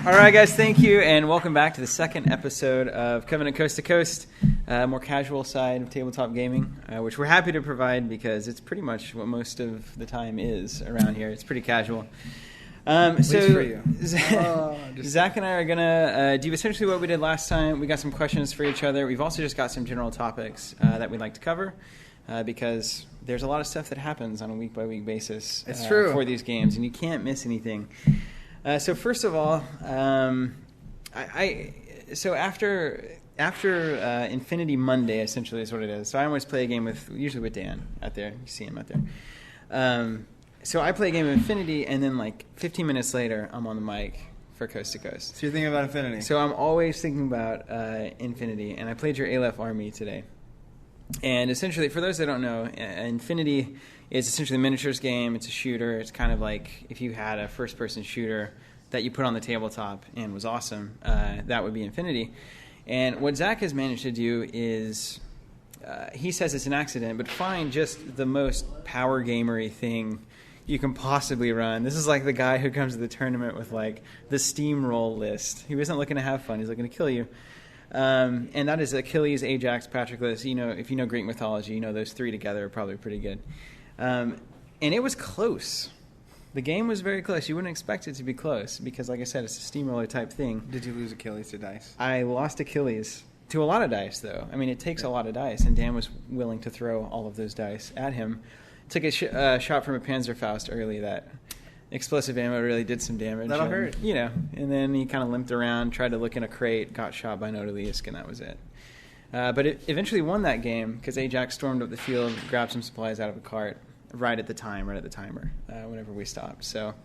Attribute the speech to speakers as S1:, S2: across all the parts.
S1: All right, guys, thank you, and welcome back to the second episode of Covenant Coast to Coast, more casual side of tabletop gaming, which we're happy to provide because it's pretty much what most of the time is around here. It's pretty casual.
S2: For you.
S1: Zach and I are going to do essentially what we did last time. We got some questions for each other. We've also just got some general topics that we'd like to cover because there's a lot of stuff that happens on a week-by-week basis for these games, and you can't miss anything. So first of all, after Infinity Monday, essentially is what it is. So I always play a game usually with Dan out there. You see him out there. So I play a game of Infinity, and then like 15 minutes later, I'm on the mic for Coast to Coast.
S2: So you're thinking about Infinity.
S1: So I'm always thinking about Infinity, and I played your Aleph army today. And essentially, for those that don't know, Infinity is essentially a miniatures game. It's a shooter. It's kind of like if you had a first-person shooter that you put on the tabletop and was awesome, that would be Infinity. And what Zach has managed to do is, he says it's an accident, but find just the most power gamery thing you can possibly run. This is like the guy who comes to the tournament with like the steamroll list. He wasn't looking to have fun. He's looking to kill you. And that is Achilles, Ajax, Patroclus. You know, if you know Greek mythology, you know those three together are probably pretty good. And it was close. The game was very close. You wouldn't expect it to be close because, like I said, it's a steamroller type thing.
S2: Did you lose Achilles to dice?
S1: I lost Achilles to a lot of dice, though. I mean, it takes a lot of dice, and Dan was willing to throw all of those dice at him. Took a shot from a Panzerfaust early that explosive ammo really did some damage.
S2: That'll hurt.
S1: You know, and then he kind of limped around, tried to look in a crate, got shot by an Odalisque, and that was it. But it eventually won that game because Ajax stormed up the field, grabbed some supplies out of a cart right at the timer, whenever we stopped. So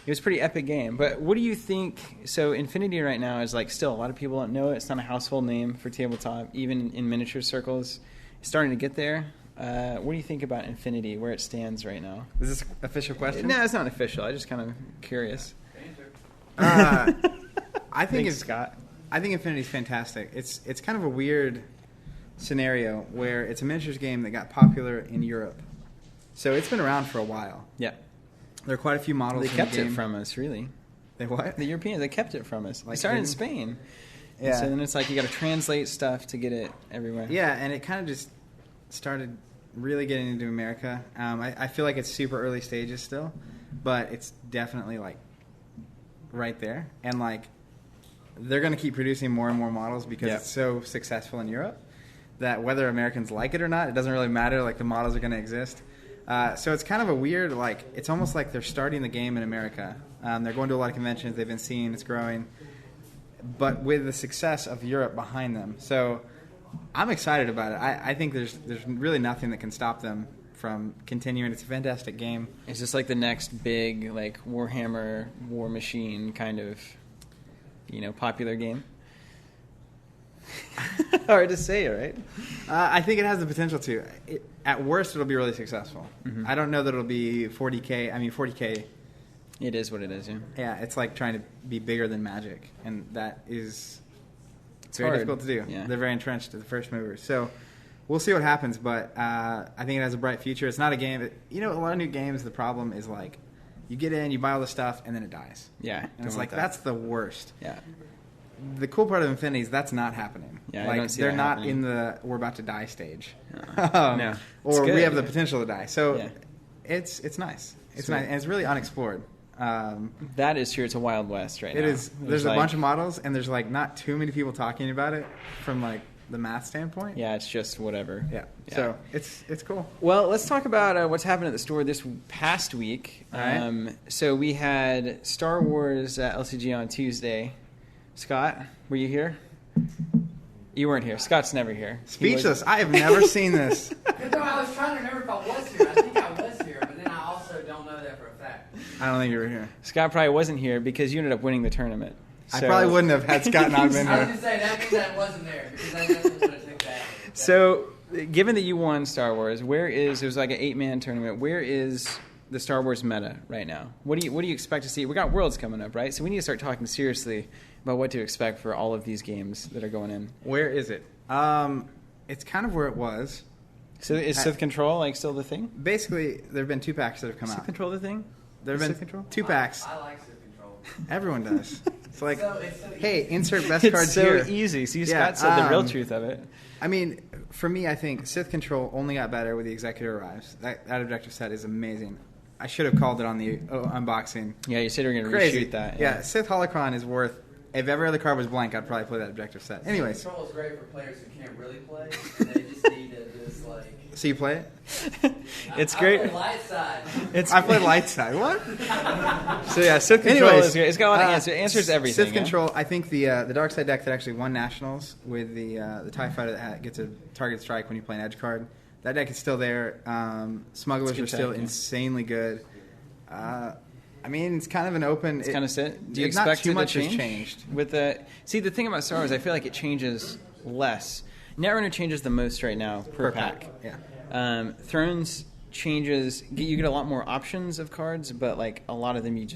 S1: it was a pretty epic game. But what do you think? So Infinity right now is like still a lot of people don't know it. It's not a household name for tabletop, even in miniature circles. It's starting to get there. What do you think about Infinity, where it stands right now?
S2: Is this an official question?
S1: No, it's not official. I'm just kind of curious.
S2: I think
S1: Thanks, Scott.
S2: I think Infinity's fantastic. It's kind of a weird scenario where it's a miniatures game that got popular in Europe. So it's been around for a while.
S1: Yeah.
S2: There are quite a few models.
S1: They kept it from us, really.
S2: They what?
S1: The Europeans, they kept it from us.
S2: Like
S1: it started in Spain.
S2: Yeah.
S1: And so then it's like you got to translate stuff to get it everywhere.
S2: Yeah, and it kind of just started really getting into America. I feel like it's super early stages still, but it's definitely like right there. And like they're going to keep producing more and more models because it's so successful in Europe that whether Americans like it or not, it doesn't really matter. Like the models are going to exist. So it's kind of a weird, like, it's almost like they're starting the game in America. They're going to a lot of conventions. They've been seeing it's growing. But with the success of Europe behind them. So I'm excited about it. I think there's really nothing that can stop them from continuing. It's a fantastic game.
S1: It's just like the next big, like, Warhammer, War Machine kind of, popular game. Hard to say, right?
S2: I think it has the potential to. At worst, it'll be really successful. Mm-hmm. I don't know that it'll be 40K. I mean, 40K.
S1: It is what it is, yeah.
S2: Yeah, it's like trying to be bigger than Magic, and that is
S1: it's
S2: very
S1: hard.
S2: difficult to do.
S1: Yeah.
S2: They're very entrenched to the first movers. So we'll see what happens, but I think it has a bright future. It's not a game. A lot of new games, the problem is like you get in, you buy all the stuff, and then it dies.
S1: Yeah.
S2: And it's like that's the worst.
S1: Yeah.
S2: The cool part of Infinity is that's not happening.
S1: Yeah,
S2: like,
S1: I don't see
S2: they're
S1: that
S2: not
S1: happening.
S2: in the we're about to die stage.
S1: No.
S2: Or
S1: It's
S2: we have
S1: good.
S2: the potential to die. So
S1: Yeah.
S2: it's nice. It's
S1: Sweet.
S2: nice, and it's really unexplored.
S1: That is true. It's a Wild West right now.
S2: It is. There's a
S1: like,
S2: bunch of models, and there's like not too many people talking about it from like the math standpoint.
S1: Yeah, it's just whatever.
S2: Yeah. So it's cool.
S1: Well, let's talk about what's happened at the store this past week.
S2: All right.
S1: So we had Star Wars LCG on Tuesday. Scott, were you here? You weren't here. Scott's never here.
S2: Speechless. I have never seen this.
S3: No, I was trying to remember if I was here. I think I was here, but then I also don't know that for a fact.
S2: I don't think you were here.
S1: Scott probably wasn't here because you ended up winning the tournament.
S2: I
S1: So-
S2: probably wouldn't have had Scott not been
S3: I was
S2: here.
S3: going to say, that means I wasn't there, because I definitely would have took that.
S1: So, given that you won Star Wars, it was like an 8-man tournament. Where is the Star Wars meta right now? What do you expect to see? We got Worlds coming up, right? So we need to start talking seriously about what to expect for all of these games that are going in.
S2: Where is it? It's kind of where it was.
S1: So is Sith Control like still the thing?
S2: Basically, there have been 2 packs that have come
S1: Sith
S2: out.
S1: Control the thing?
S2: There have
S1: Sith
S2: been
S1: Control?
S2: 2 packs.
S3: I like Sith Control.
S2: Everyone does. It's like,
S3: So
S2: hey, insert best
S1: It's
S2: cards
S1: so
S2: here.
S1: easy. See,
S2: Yeah,
S1: Scott said the real truth of it.
S2: I mean, for me, I think Sith Control only got better with the Executor Arrives. That objective set is amazing. I should have called it on the unboxing.
S1: Yeah, you said you were going to
S2: Crazy.
S1: reshoot that.
S2: Yeah, Sith Holocron is worth... If every other card was blank, I'd probably play that objective set. Anyways,
S3: Control is great for players who can't really play. And they just need to just like.
S2: so you play it?
S1: It's
S3: I
S1: great.
S3: play light side.
S2: I play light side. What?
S1: So yeah, Sith Control
S2: Anyways,
S1: is great. It's got a lot of answers. It answers everything.
S2: Sith Control, I think the dark side deck that actually won Nationals with the TIE Fighter that gets a target strike when you play an edge card, that deck is still there. Smugglers are still insanely good. I mean, it's kind of an open...
S1: It's kind of set. Do you
S2: not
S1: expect
S2: too
S1: it
S2: much
S1: to
S2: has
S1: change?
S2: changed.
S1: With the thing about Star Wars, I feel like it changes less. Netrunner changes the most right now per pack.
S2: Yeah.
S1: Thrones changes. You get a lot more options of cards, but like a lot of them you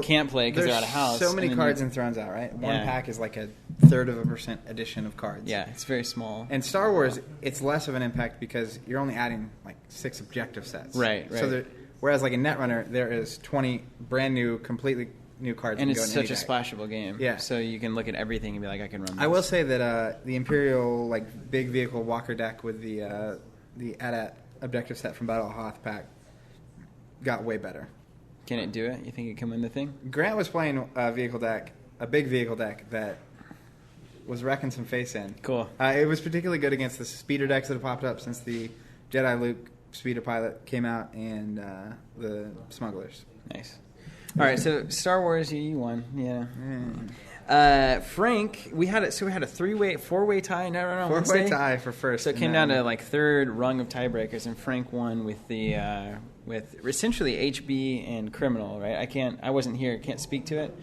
S1: can't play because they're out of house.
S2: So many
S1: and then
S2: cards in Thrones out, right? One
S1: Yeah.
S2: pack is like 1/3% addition of cards.
S1: Yeah, it's very small.
S2: And Star Wars, it's less of an impact because you're only adding like 6 objective sets.
S1: Right.
S2: So whereas like in Netrunner, there is 20 brand new, completely new cards.
S1: And
S2: that can
S1: it's
S2: go in
S1: such a
S2: any deck.
S1: splashable game.
S2: Yeah.
S1: So you can look at everything and be like, I can run this.
S2: I will say that the Imperial like big vehicle walker deck with the AT-AT objective set from Battle of Hoth pack got way better.
S1: Can it do it? You think it can win the thing?
S2: Grant was playing a big vehicle deck that was wrecking some face in.
S1: Cool.
S2: It was particularly good against the speeder decks that have popped up since the Jedi Luke speeder pilot came out and the Smugglers.
S1: Nice. All right, so Star Wars, you won. Yeah. Frank, we had a 4-way tie in Netrunner on Wednesday.
S2: 4-way tie for first.
S1: So it came down to like third rung of tiebreakers, and Frank won with the with essentially HB and Criminal. Right? I wasn't here. Can't speak to it,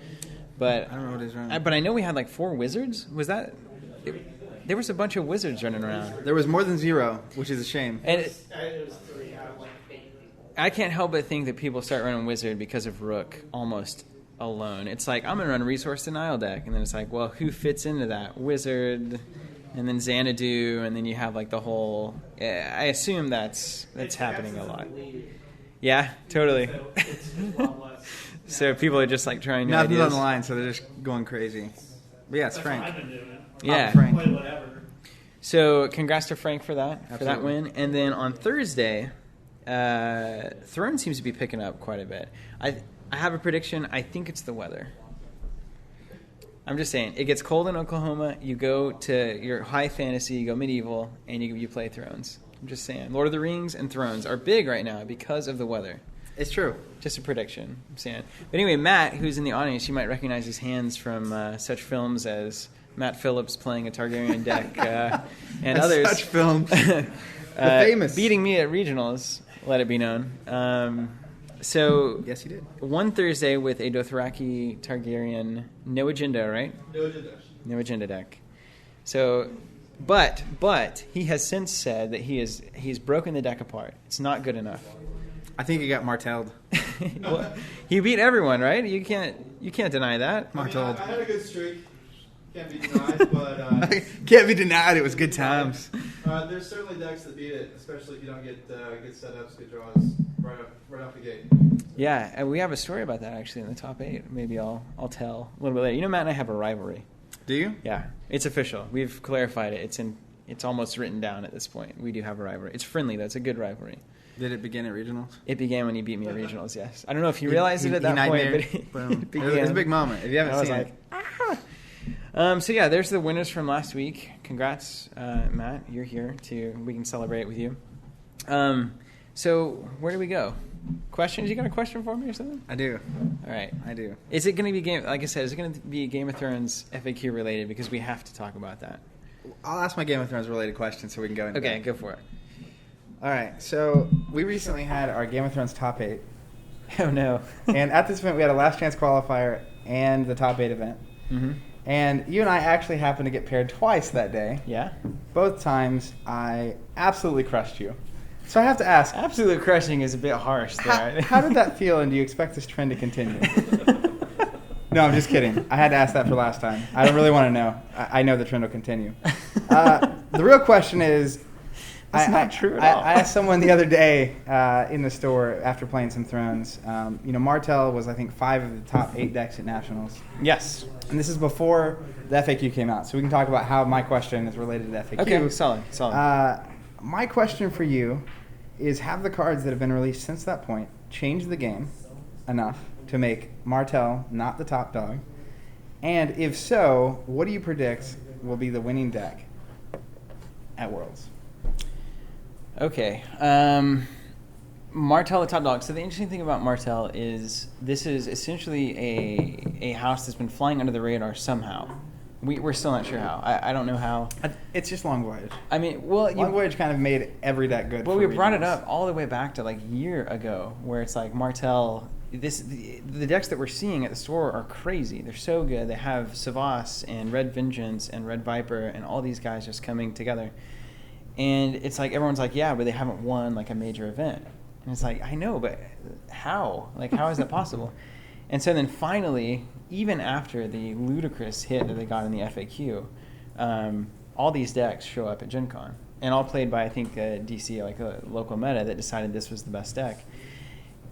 S1: but
S2: I don't know what is wrong.
S1: But I know we had like 4 Wizards. Was that? There was a bunch of Wizards running around.
S2: There was more than 0, which is a shame.
S1: And
S4: It was 3 out of like 8 people.
S1: I can't help but think that people start running Wizard because of Rook almost alone. It's like, I'm going to run a resource denial deck. And then it's like, well, who fits into that? Wizard, and then Xanadu, and then you have like the whole... I assume that's happening a lot. Yeah, totally.
S4: So it's a lot less.
S1: So people are just like trying new
S2: Nothing's
S1: ideas.
S2: on the line, so they're just going crazy. But yeah, it's
S4: That's
S2: Frank.
S4: what I've been doing.
S1: Yeah.
S2: Frank.
S4: Play whatever.
S1: So congrats to Frank for that
S2: Absolutely.
S1: win. And then on Thursday, Throne seems to be picking up quite a bit. I have a prediction. I think it's the weather. I'm just saying, it gets cold in Oklahoma. You go to your high fantasy, you go medieval, and you play Thrones. I'm just saying, Lord of the Rings and Thrones are big right now because of the weather.
S2: It's true.
S1: Just a prediction, I'm saying. But anyway, Matt, who's in the audience, you might recognize his hands from such films as Matt Phillips playing a Targaryen deck and others.
S2: Such films. The famous.
S1: Beating me at regionals, let it be known. So
S2: Yes, he did.
S1: one Thursday with a Dothraki Targaryen, no agenda, right?
S4: No agenda.
S1: No agenda deck. So, but he has since said that he's broken the deck apart. It's not good enough.
S2: I think he got martelled.
S1: Well, he beat everyone, right? You can't deny that.
S2: Martelled.
S5: I had a good streak. Can't be denied, but
S2: Can't be denied. It was good times.
S5: there's certainly decks that beat it, especially if you don't get good setups, good draws right off the gate.
S1: Yeah, and we have a story about that actually in the top 8. Maybe I'll tell a little bit later. You know, Matt and I have a rivalry.
S2: Do you?
S1: Yeah, it's official. We've clarified it. It's almost written down at this point. We do have a rivalry. It's friendly though. It's a good rivalry.
S2: Did it begin at regionals?
S1: It began when he beat me at regionals. Yes, I don't know if he realized it at that point, but it
S2: Boom.
S1: began.
S2: It was a big moment. If you haven't
S1: I was
S2: seen
S1: like,
S2: it,
S1: so yeah, there's the winners from last week. Congrats, Matt. You're here we can celebrate with you. So where do we go? Questions? You got a question for me or something?
S2: I do.
S1: All right.
S2: I do.
S1: Is it going to be like I said? Is it going to be Game of Thrones FAQ related? Because we have to talk about that.
S2: I'll ask my Game of Thrones related question so we can go into
S1: Okay,
S2: that.
S1: go for it.
S2: All right. So we recently had our Game of Thrones top 8.
S1: Oh no.
S2: And at this event, we had a last chance qualifier and the top 8 event.
S1: Mm-hmm.
S2: And you and I actually happened to get paired twice that day.
S1: Yeah.
S2: Both times, I absolutely crushed you. So I have to ask,
S1: Absolute crushing is a bit harsh there.
S2: how did that feel, and do you expect this trend to continue? No, I'm just kidding. I had to ask that for last time. I don't really want to know. I know the trend will continue. The real question is,
S1: That's not true at all.
S2: I asked someone the other day in the store after playing some Thrones. Martel was, I think, 5 of the top 8 decks at Nationals.
S1: Yes.
S2: And this is before the FAQ came out, so we can talk about how my question is related to the FAQ.
S1: Okay, solid.
S2: My question for you is, have the cards that have been released since that point changed the game enough to make Martel not the top dog? And if so, what do you predict will be the winning deck at Worlds?
S1: Okay. Martel, the top dog. So the interesting thing about Martel is this is essentially a house that's been flying under the radar somehow. We're still not sure how. I don't know how.
S2: It's just Long Voyage.
S1: I mean, well,
S2: Long Voyage kind of made every deck good.
S1: Well,
S2: for
S1: we brought it
S2: regionals.
S1: up all the way back to like a year ago, where it's like Martel. The decks that we're seeing at the store are crazy. They're so good. They have Savas and Red Vengeance and Red Viper and all these guys just coming together. And it's like everyone's like, yeah, but they haven't won like a major event. And it's like, I know, but how? Like, how is that possible? And so then finally, even after the ludicrous hit that they got in the FAQ, all these decks show up at Gen Con. And all played by, I think, DC, like a local meta that decided this was the best deck.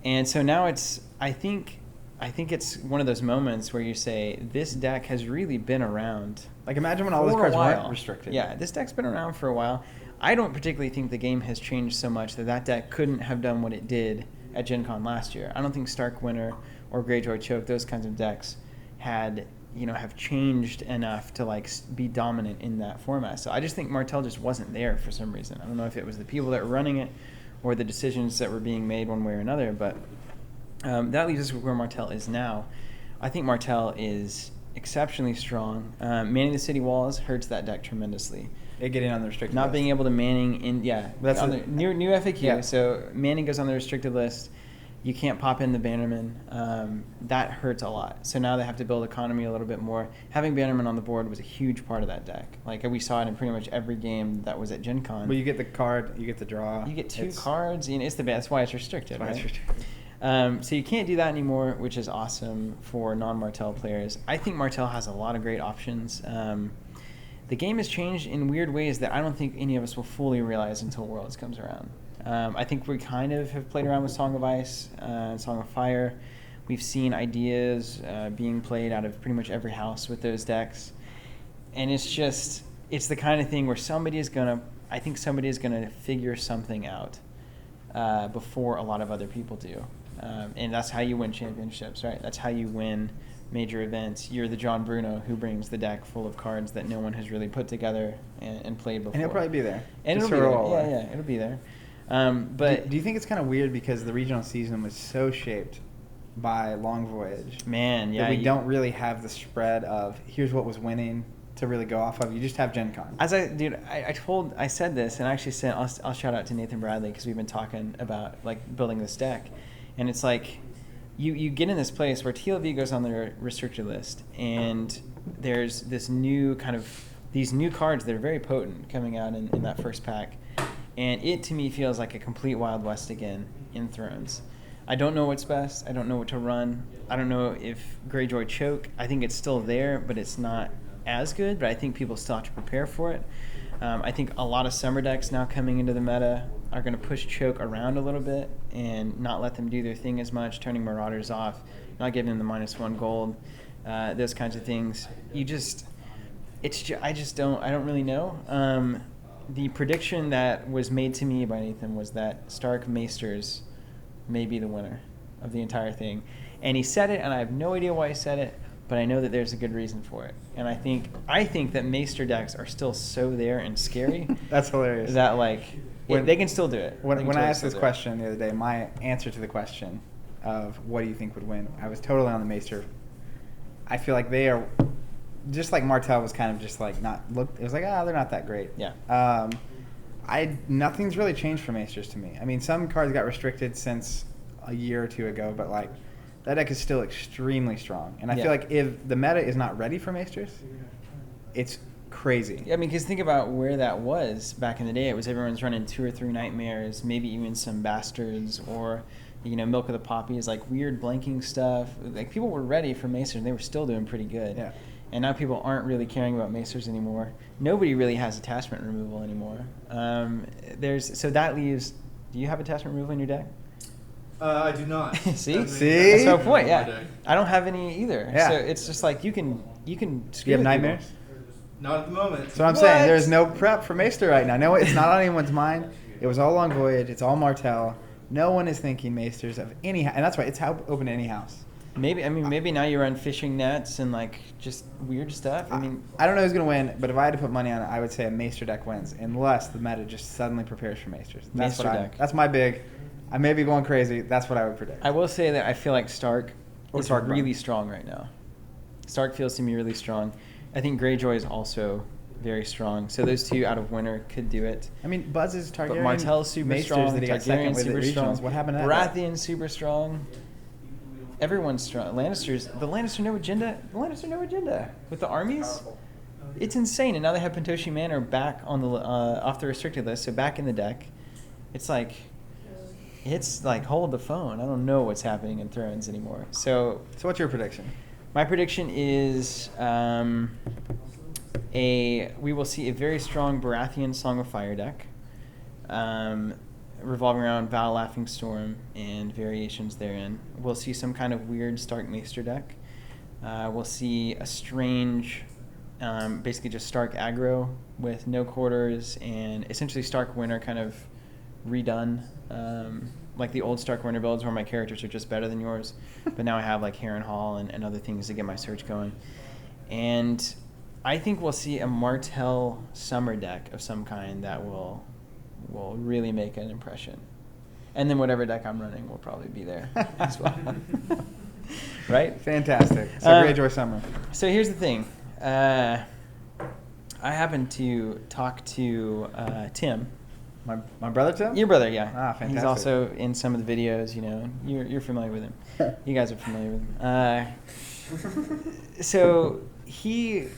S1: And so now I think it's one of those moments where you say, this deck has really been around.
S2: Like, imagine when all those
S1: for a
S2: cards
S1: while.
S2: weren't restricted.
S1: Yeah, this deck's been around for a while. I don't particularly think the game has changed so much that deck couldn't have done what it did at Gen Con last year. I don't think Stark Winter or Greyjoy Choke, those kinds of decks, have changed enough to like be dominant in that format. So I just think Martel just wasn't there for some reason. I don't know if it was the people that were running it or the decisions that were being made one way or another, but that leaves us where Martel is now. I think Martel is exceptionally strong. Manning the city walls hurts that deck tremendously.
S2: They get in on the restricted
S1: Not
S2: list.
S1: being able to manning in,
S2: That's
S1: on
S2: a-
S1: the new FAQ.
S2: Yeah.
S1: So manning goes on the restricted list. You can't pop in the Bannerman. That hurts a lot. So now they have to build economy a little bit more. Having Bannerman on the board was a huge part of that deck. Like we saw it in pretty much every game that was at Gen Con.
S2: But you get the card, you get the draw.
S1: You get 2
S2: It's-
S1: cards. It's the best. That's why it's restricted.
S2: That's why
S1: Right?
S2: it's restricted.
S1: So you can't do that anymore, which is awesome for non-Martel players. I think Martel has a lot of great options. The game has changed in weird ways that I don't think any of us will fully realize until Worlds comes around. I think we kind of have played around with Song of Ice and Song of Fire. We've seen ideas being played out of pretty much every house with those decks. And it's the kind of thing where somebody is going to figure something out before a lot of other people do. And that's how you win championships, right? That's how you win major events. You're the John Bruno who brings the deck full of cards that no one has really put together and played before.
S2: And he'll probably be there.
S1: And
S2: Just
S1: it'll be
S2: for
S1: there.
S2: all
S1: Yeah,
S2: away.
S1: yeah, it'll be there. But
S2: do you think it's kind of weird because the regional season was so shaped by Long Voyage
S1: man, yeah,
S2: that we don't really have the spread of here's what was winning to really go off of? You just have Gen Con.
S1: I said this, and I actually said I'll shout out to Nathan Bradley because we've been talking about like building this deck, and it's like you get in this place where TLV goes on their restricted list, and there's this new these new cards that are very potent coming out in that first pack, and it to me feels like a complete Wild West again in Thrones. I don't know what's best. I don't know what to run. I don't know if Greyjoy Choke. I think it's still there, but it's not as good. But I think people still have to prepare for it. I think a lot of summer decks now coming into the meta are going to push Choke around a little bit and not let them do their thing as much, turning Marauders off, not giving them the -1 gold, those kinds of things. I don't really know. The prediction that was made to me by Nathan was that Stark Maesters may be the winner of the entire thing. And he said it, and I have no idea why he said it, but I know that there's a good reason for it. And I think that Maester decks are still so there and scary
S2: That's hilarious.
S1: that
S2: When-
S1: they can still do it.
S2: When
S1: They can
S2: I
S1: totally
S2: asked
S1: still
S2: this
S1: do it.
S2: question the other day, my answer to the question of what do you think would win, I was totally on the Maester. I feel like they are, just like Martel was kind of just like it was like, they're not that great.
S1: Yeah.
S2: Nothing's really changed for Maesters to me. I mean, some cards got restricted since a year or two ago, but like that deck is still extremely strong. And I
S1: Yeah.
S2: feel like if the meta is not ready for Maesters, it's crazy.
S1: Yeah, I mean, because think about where that was back in the day. It was everyone's running 2 or 3 Nightmares, maybe even some Bastards or, Milk of the Poppies, like weird blanking stuff. Like people were ready for Maester, and they were still doing pretty good.
S2: Yeah.
S1: and now people aren't really caring about Maesters anymore. Nobody really has attachment removal anymore. So that leaves. Do you have attachment removal in your deck?
S5: I do not.
S1: See?
S2: See?
S1: That's my point.
S5: My
S1: Yeah,
S5: deck.
S1: I don't have any either.
S2: Yeah.
S1: So it's just like you can screw
S2: You have
S1: with
S2: nightmares?
S1: people.
S5: Not at the moment.
S2: So I'm saying there's no prep for Maester right now. No, it's not on anyone's mind. It was all Long Voyage. It's all Martel. No one is thinking Maesters of any, and that's why it's open to any house.
S1: Maybe now you run fishing nets and like just weird stuff. I mean,
S2: I don't know who's gonna win, but if I had to put money on it, I would say a Maester deck wins, unless the meta just suddenly prepares for Maesters. That's
S1: Maester deck.
S2: That's my big. I may be going crazy. That's what I would predict.
S1: I will say that I feel like Stark
S2: Or
S1: is
S2: Stark
S1: really
S2: Bond.
S1: strong right now. Stark feels to me really strong. I think Greyjoy is also very strong. So those two out of winter could do it.
S2: I mean, Buzz is Targaryen.
S1: But Martel's super
S2: Maesters
S1: strong.
S2: that he got second
S1: Targaryen's
S2: with at
S1: super
S2: regionals.
S1: strong.
S2: What happened to that?
S1: Baratheon's super strong. Everyone's strong. The Lannister no agenda. The Lannister no agenda with the armies. It's insane. And now they have Pentoshi Manor back on the off the restricted list, so back in the deck. It's like hold the phone. I don't know what's happening in Thrones anymore. So
S2: what's your prediction?
S1: my prediction is we will see a very strong Baratheon Song of Fire deck, revolving around Val Laughing Storm and variations therein. We'll see some kind of weird Stark Maester deck. We'll see a strange, basically just Stark aggro with no quarters and essentially Stark Winter kind of redone. Like the old Stark Winter builds where my characters are just better than yours. But now I have like Harrenhal and other things to get my search going. And I think we'll see a Martel summer deck of some kind that will really make an impression. And then whatever deck I'm running will probably be there as well. Right?
S2: Fantastic. So Greyjoy Summer.
S1: So here's the thing. I happened to talk to Tim.
S2: My brother Tim?
S1: Your brother, yeah.
S2: Ah, fantastic.
S1: He's also in some of the videos, you know. You're familiar with him. You guys are familiar with him. So he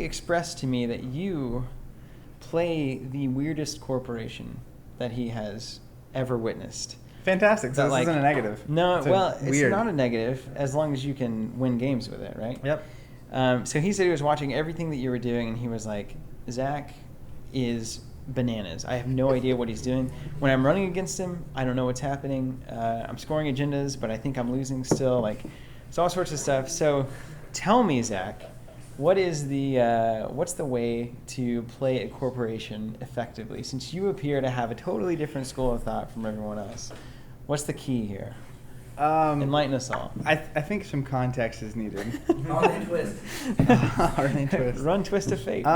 S1: expressed to me that you play the weirdest corporation that he has ever witnessed.
S2: Fantastic. So
S1: But,
S2: this
S1: like,
S2: isn't a negative.
S1: No, it's
S2: weird.
S1: not a negative as long as you can win games with it, right?
S2: Yep.
S1: So he said he was watching everything that you were doing, and he was like, Zach is bananas. I have no idea what he's doing. When I'm running against him, I don't know what's happening. I'm scoring agendas, but I think I'm losing still. Like, it's all sorts of stuff. So tell me, Zach, what's the way to play a corporation effectively? Since you appear to have a totally different school of thought from everyone else, what's the key here? Enlighten us all.
S2: I think some context is needed.
S3: Arlene Twist.
S2: Arlene Twist.
S1: Run, twist of fate.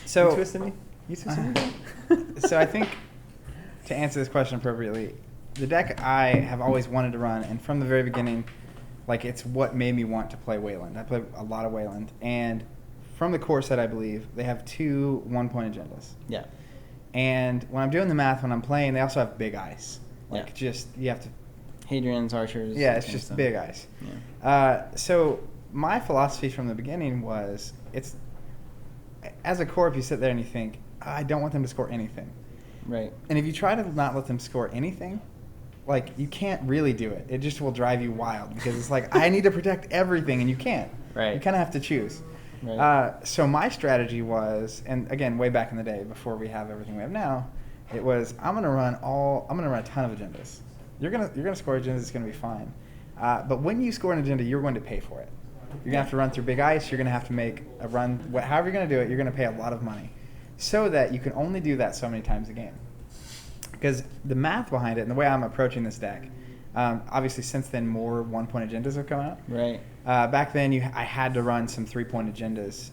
S2: So
S1: you twisted me? You twisted me?
S2: So I think to answer this question appropriately, the deck I have always wanted to run, and from the very beginning, like it's what made me want to play Wayland. I play a lot of Wayland, and from the core set, I believe they have 2 1-point agendas.
S1: Yeah.
S2: And when I'm doing the math, when I'm playing, they also have big ice. Like
S1: Yeah.
S2: just you have to.
S1: Hadrian's, Archers.
S2: Yeah,
S1: that
S2: it's
S1: kind of
S2: just
S1: stuff.
S2: big ice.
S1: Yeah.
S2: So my philosophy from the beginning was it's as a corp, you sit there and you think, I don't want them to score anything.
S1: Right.
S2: And if you try to not let them score anything, like you can't really do it. It just will drive you wild because it's like I need to protect everything and you can't.
S1: Right.
S2: You kind of have to choose.
S1: Right.
S2: So my strategy was, and again, way back in the day before we have everything we have now, it was I'm gonna run a ton of agendas. You're gonna score agendas. It's gonna be fine. But when you score an agenda, you're going to pay for it. You're gonna have to run through big ice. You're gonna have to make a run. However you're gonna do it, you're gonna pay a lot of money, so that you can only do that so many times a game. Because the math behind it and the way I'm approaching this deck, obviously since then more 1-point agendas have come out.
S1: Right.
S2: Back then I had to run some 3-point agendas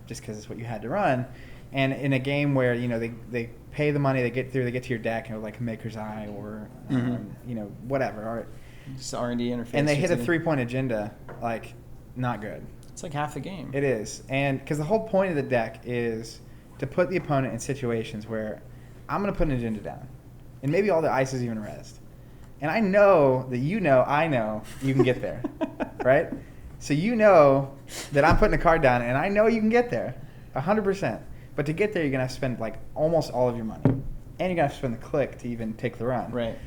S2: just because it's what you had to run. And in a game where they pay the money, they get to your deck, like Maker's Eye or whatever, or
S1: Just R&D interface.
S2: and they hit a
S1: just
S2: 3-point agenda, like not good.
S1: It's like half the game.
S2: It is, and because the whole point of the deck is to put the opponent in situations where I'm going to put an agenda down, and maybe all the ice is even rezzed, and I know that I know you can get there, right? So you know that I'm putting a card down, and I know you can get there, 100%. But to get there, you're going to have to spend like almost all of your money, and you're going to have to spend the click to even take the run.
S1: Right.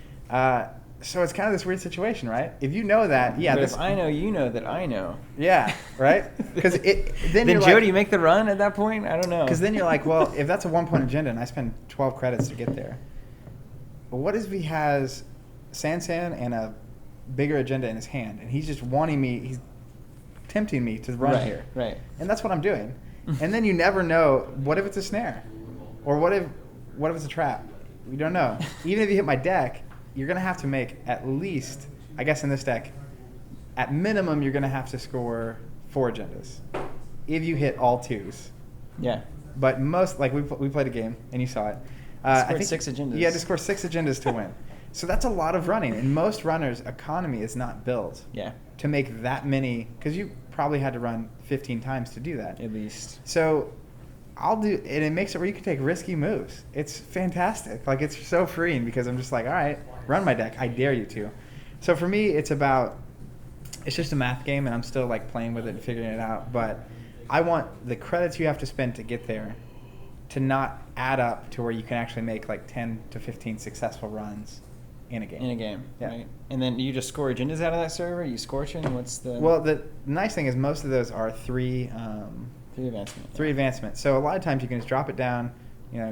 S2: So it's kind of this weird situation, right? If you know that, yeah.
S1: But if I know, you know that I know.
S2: Yeah, right? Because then
S1: Then
S2: you're
S1: Joe,
S2: like,
S1: do you make the run at that point? I don't know.
S2: because then you're like, well, if that's a 1 point agenda and I spend 12 credits to get there, what if he has Sansan and a bigger agenda in his hand, and he's just wanting me, he's tempting me to run here.
S1: Right.
S2: And that's what I'm doing. And then you never know, what if it's a snare? Or what if it's a trap? We don't know. Even if you hit my deck, you're going to have to make at least, I guess in this deck, at minimum, you're going to have to score 4 agendas. If you hit all 2s.
S1: Yeah.
S2: But most, like we played a game, and you saw it.
S1: Scored
S2: I think
S1: 6 agendas.
S2: You had to score 6 agendas to win. So that's a lot of running. And most runners' economy is not built to make that many, because you probably had to run 15 times to do that.
S1: At least.
S2: So and it makes it where you can take risky moves. It's fantastic. Like, it's so freeing because I'm just like, all right, run my deck. I dare you to. So for me, it's just a math game, and I'm still like playing with it and figuring it out. But I want the credits you have to spend to get there to not add up to where you can actually make like 10 to 15 successful runs in a game. Yeah.
S1: Right? And then you just score agendas out of that server? You scorching? What's the...
S2: Well, the nice thing is most of those are 3
S1: advancement.
S2: 3 advancement. So a lot of times you can just drop it down,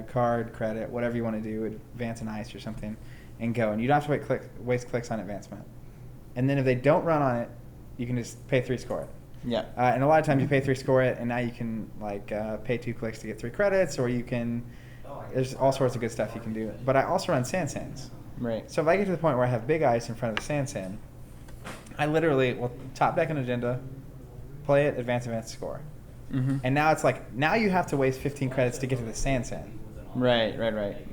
S2: card, credit, whatever you want to do, advance an ice or something, and go. And you don't have to waste clicks on advancement. And then if they don't run on it, you can just pay 3, score it.
S1: Yeah.
S2: And a lot of times you pay 3, score it, and now you can pay 2 clicks to get 3 credits, or you can. There's all sorts of good stuff you can do. But I also run Sansans.
S1: Right.
S2: So if I get to the point where I have big ice in front of the Sansan, I literally will top deck an agenda, play it, advance, score.
S1: Mm-hmm.
S2: And now it's like, now you have to waste 15 credits to get to the Sansan.
S1: Right.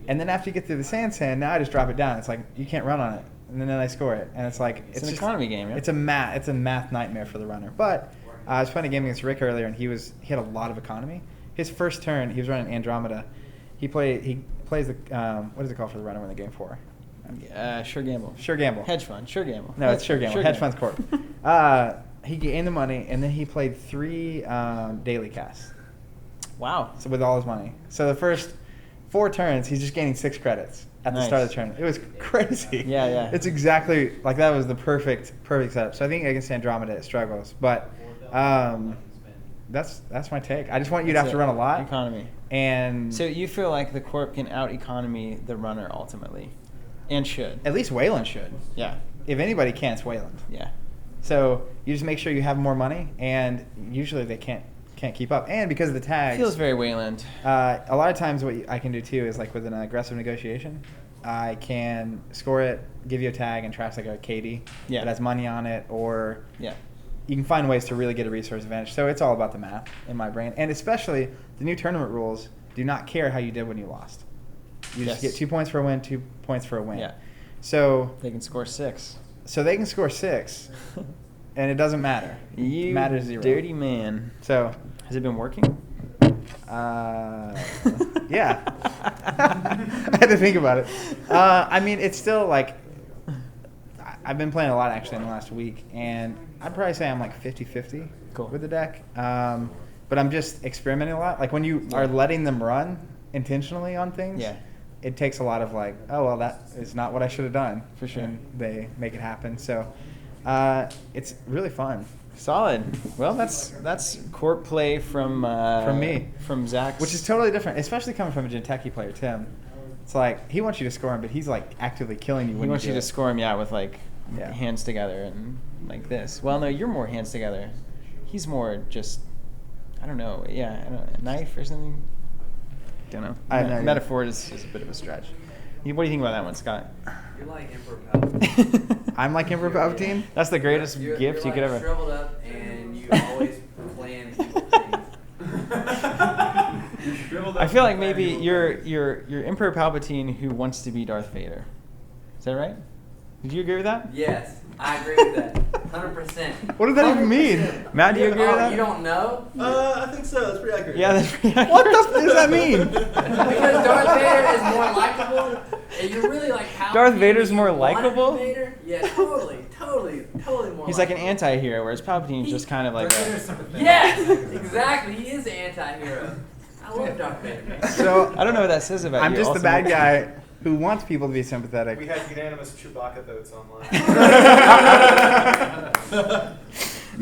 S2: And then after you get to the Sansan, now I just drop it down. It's like, you can't run on it. And then I score it. And it's like...
S1: It's an economy game, right?
S2: It's a math nightmare for the runner. But I was playing a game against Rick earlier, and he had a lot of economy. His first turn, he was running Andromeda. He plays the... what is it called for the runner when the game 4?
S1: Sure gamble.
S2: Sure gamble.
S1: Hedge fund. Sure gamble.
S2: No, it's sure gamble. Hedge funds corp. He gained the money, and then he played 3 daily casts.
S1: Wow.
S2: So with all his money. So the first 4 turns, he's just gaining 6 credits at the start of the turn. It was crazy.
S1: Yeah.
S2: It's exactly like that was the perfect setup. So I think against Andromeda it struggles, but that's my take. I just want you to have to run a lot.
S1: Economy.
S2: And
S1: so you feel like the corp can out economy the runner ultimately, and should.
S2: At least Wayland should.
S1: Yeah.
S2: If anybody can, it's Wayland.
S1: Yeah.
S2: So you just make sure you have more money, and usually they can't keep up. And because of the tags,
S1: Feels very Wayland.
S2: a lot of times what I can do too is like with an aggressive negotiation, I can score it, give you a tag, and trash like a Katie that has money on it, or you can find ways to really get a resource advantage. So it's all about the math in my brain, and especially the new tournament rules do not care how you did when you lost. You just get 2 points for a win, 2 points for a win.
S1: Yeah.
S2: So
S1: they can score 6.
S2: So they can score 6, and it doesn't matter.
S1: You
S2: matters 0.
S1: Dirty man.
S2: So
S1: has it been working?
S2: Yeah. I had to think about it. I mean, it's still like I've been playing a lot actually in the last week, and I'd probably say I'm like 50-50 with the deck. But I'm just experimenting a lot. Like when you are letting them run intentionally on things, it takes a lot of like, oh, well, that is not what I should have done.
S1: For sure.
S2: And they make it happen. So it's really fun.
S1: Solid. Well, that's corp play from
S2: me,
S1: from Zach,
S2: which is totally different, especially coming from a Jinteki player, Tim. It's like he wants you to score him, but he's like actively killing you.
S1: He wants you to score him, with like hands together and like this. Well, no, you're more hands together. He's more just, I don't know. Yeah, I don't know, a knife or something. Don't know. Metaphor is a bit of a stretch. What do you think about that one, Scott?
S3: You're like Emperor Palpatine.
S2: I'm like Emperor Palpatine?
S1: That's the greatest gift
S3: you're
S1: you
S3: like
S1: could ever.
S3: Shriveled up, and you always plan evil things.
S1: I feel like maybe you're Emperor Palpatine who wants to be Darth Vader. Is that right? Did you agree with that?
S3: Yes, I agree with that. 100%.
S2: What does that even mean?
S1: Matt, do you agree with that?
S3: You don't know?
S5: I think so. That's pretty accurate.
S1: Yeah, that's pretty accurate.
S2: What the f does that mean?
S3: Because Darth Vader is more likable, and you're really like Palpatine.
S1: Darth Vader's more
S3: You wanted
S1: likable?
S3: Vader? Yeah, totally more.
S1: He's like an anti-hero, whereas Palpatine's just kind of like a...
S3: Yes, exactly. He is the anti-hero. I love Darth Vader.
S2: So
S1: I don't know what that says about
S2: I'm
S1: you.
S2: just the bad guy who wants people to be sympathetic.
S5: We had unanimous Chewbacca votes online.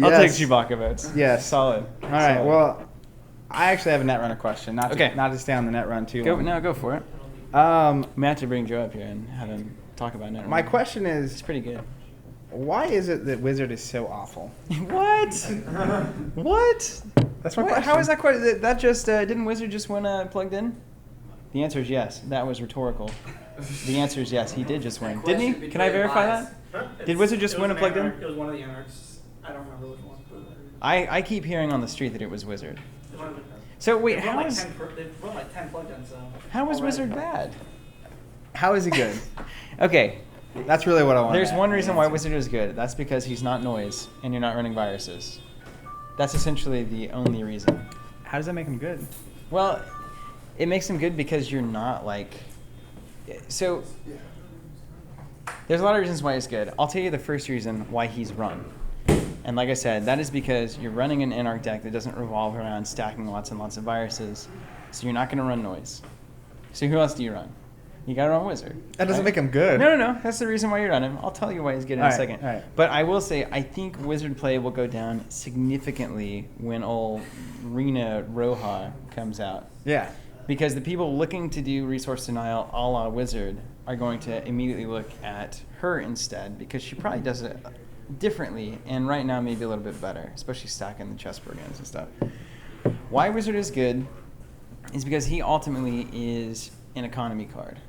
S1: I'll take Chewbacca votes.
S2: Yes.
S1: Solid.
S2: All right.
S1: Solid.
S2: Well, I actually have a Netrunner question. Not to stay on the Netrun too long.
S1: Go for it. We have to bring Joe up here and have him talk about Netrunner.
S2: My question is,
S1: it's pretty good.
S2: why is it that Whizzard is so awful?
S1: What? What?
S2: That's my question.
S1: How is that question? That just didn't Whizzard just win plugged in? The answer is yes. That was rhetorical. The answer is yes. He did just win, didn't he? Can I verify that? Did Whizzard just win a plugged in?
S4: It was one of the anarchs. I don't remember which one.
S1: I keep hearing on the street that it was Whizzard. So wait,
S4: They've run like 10 plugins.
S1: How was Whizzard bad?
S2: How is he good?
S1: Okay,
S2: That's really what I want.
S1: there's one reason why Whizzard is good. That's because he's not noise and you're not running viruses. That's essentially the only reason.
S2: How does that make him good?
S1: Well, it makes him good because you're not like. So there's a lot of reasons why he's good. I'll tell you the first reason why he's run. And like I said, that is because you're running an Anarch deck that doesn't revolve around stacking lots and lots of viruses. So you're not going to run noise. So who else do you run? You got to run Whizzard.
S2: That doesn't
S1: right?
S2: make him good.
S1: No. That's the reason why you run him. I'll tell you why he's good in a second.
S2: All right.
S1: But I will say, I think Whizzard play will go down significantly when old Rena Roja comes out.
S2: Yeah.
S1: Because the people looking to do resource denial a la Whizzard are going to immediately look at her instead because she probably does it differently and right now maybe a little bit better, especially stacking the chess programs and stuff. Why Whizzard is good is because he ultimately is an economy card.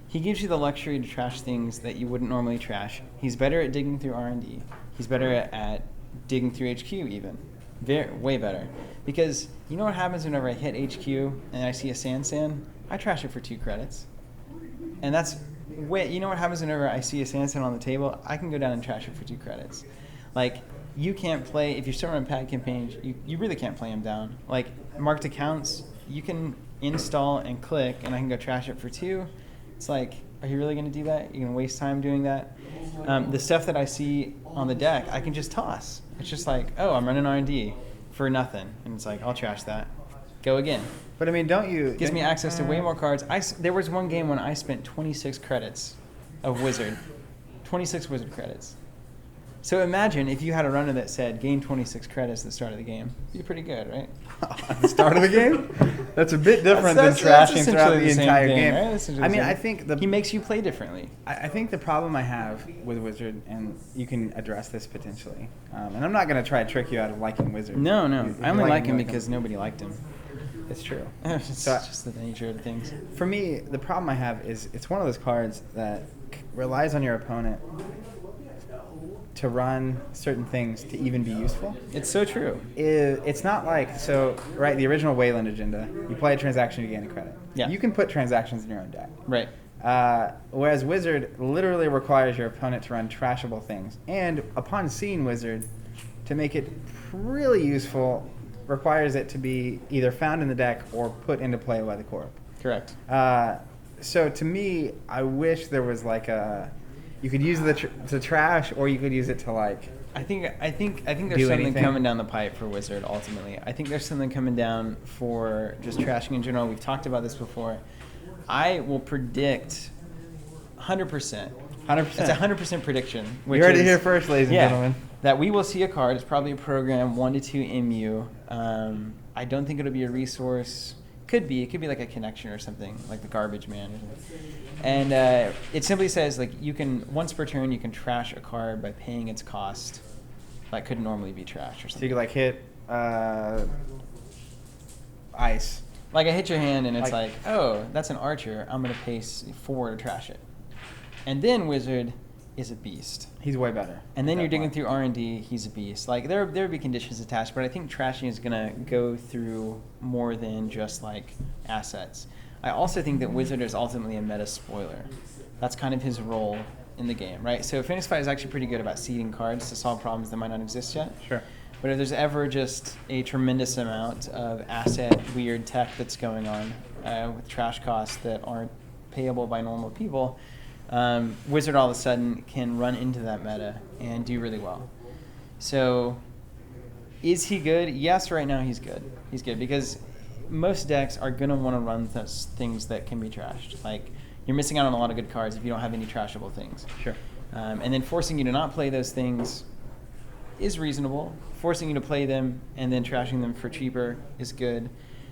S1: He gives you the luxury to trash things that you wouldn't normally trash. He's better at digging through R&D. He's better at digging through HQ even. Way better. Because you know what happens whenever I hit HQ and I see a sand? I trash it for 2 credits. And that's you know what happens whenever I see a sand on the table? I can go down and trash it for 2 credits. Like, you can't play, if you're still running pad campaigns, you really can't play them down. Like, marked accounts, you can install and click, and I can go trash it for 2. It's like, are you really going to do that? You're going to waste time doing that? The stuff that I see on the deck, I can just toss. It's just like, oh, I'm running R&D for nothing. And it's like, I'll trash that. Go again.
S2: But I mean, don't you...
S1: Gives me access to way more cards. There was one game when I spent 26 credits of Whizzard. 26 Whizzard credits. So imagine if you had a runner that said, gain 26 credits at the start of the game. It'd be pretty good, right?
S2: At the start of the game? That's a bit different than trashing throughout the entire game.
S1: Right?
S2: I mean, I think
S1: he makes you play differently.
S2: I think the problem I have with Whizzard, and you can address this potentially, and I'm not going to try to trick you out of liking Whizzard.
S1: No. I only like him
S2: him
S1: because nobody liked him.
S2: It's true.
S1: It's just the nature of things.
S2: For me, the problem I have is it's one of those cards that relies on your opponent to run certain things to even be useful.
S1: It's so true.
S2: It's not like, right, the original Wayland agenda, you play a transaction, you gain a credit.
S1: Yeah.
S2: You can put transactions in your own deck.
S1: Right.
S2: Whereas Whizzard literally requires your opponent to run trashable things. And upon seeing Whizzard, to make it really useful, requires it to be either found in the deck or put into play by the corp.
S1: Correct.
S2: So to me, I wish there was like you could use it to trash, or you could use it to like.
S1: I think there's
S2: do
S1: something
S2: anything.
S1: coming down the pipe for Whizzard ultimately. I think there's something coming down for just trashing in general. We've talked about this before. I will predict 100%. 100%. It's a 100% prediction.
S2: You heard it here first, ladies and gentlemen.
S1: That we will see a card. It's probably a program, 1 to 2 MU. I don't think it'll be a resource. Could be. It could be like a connection or something, like the Garbage Man or something. And it simply says, like, you can, once per turn, you can trash a card by paying its cost that could normally be trashed or something.
S2: So you could, like, hit ice.
S1: Like, I hit your hand, and it's like, oh, that's an archer. I'm going to pay 4 to trash it. And then Whizzard is a beast.
S2: He's way better.
S1: And then you're digging through R&D, he's a beast. Like, there would be conditions attached, but I think trashing is going to go through more than just, like, assets. I also think that Whizzard is ultimately a meta spoiler. That's kind of his role in the game, right? So Fantasy Fight is actually pretty good about seeding cards to solve problems that might not exist yet.
S2: Sure.
S1: But if there's ever just a tremendous amount of asset weird tech that's going on with trash costs that aren't payable by normal people, Whizzard all of a sudden can run into that meta and do really well. So is he good? Yes, right now he's good. He's good because most decks are going to want to run things that can be trashed. Like, you're missing out on a lot of good cards if you don't have any trashable things.
S2: Sure.
S1: And then forcing you to not play those things is reasonable. Forcing you to play them and then trashing them for cheaper is good.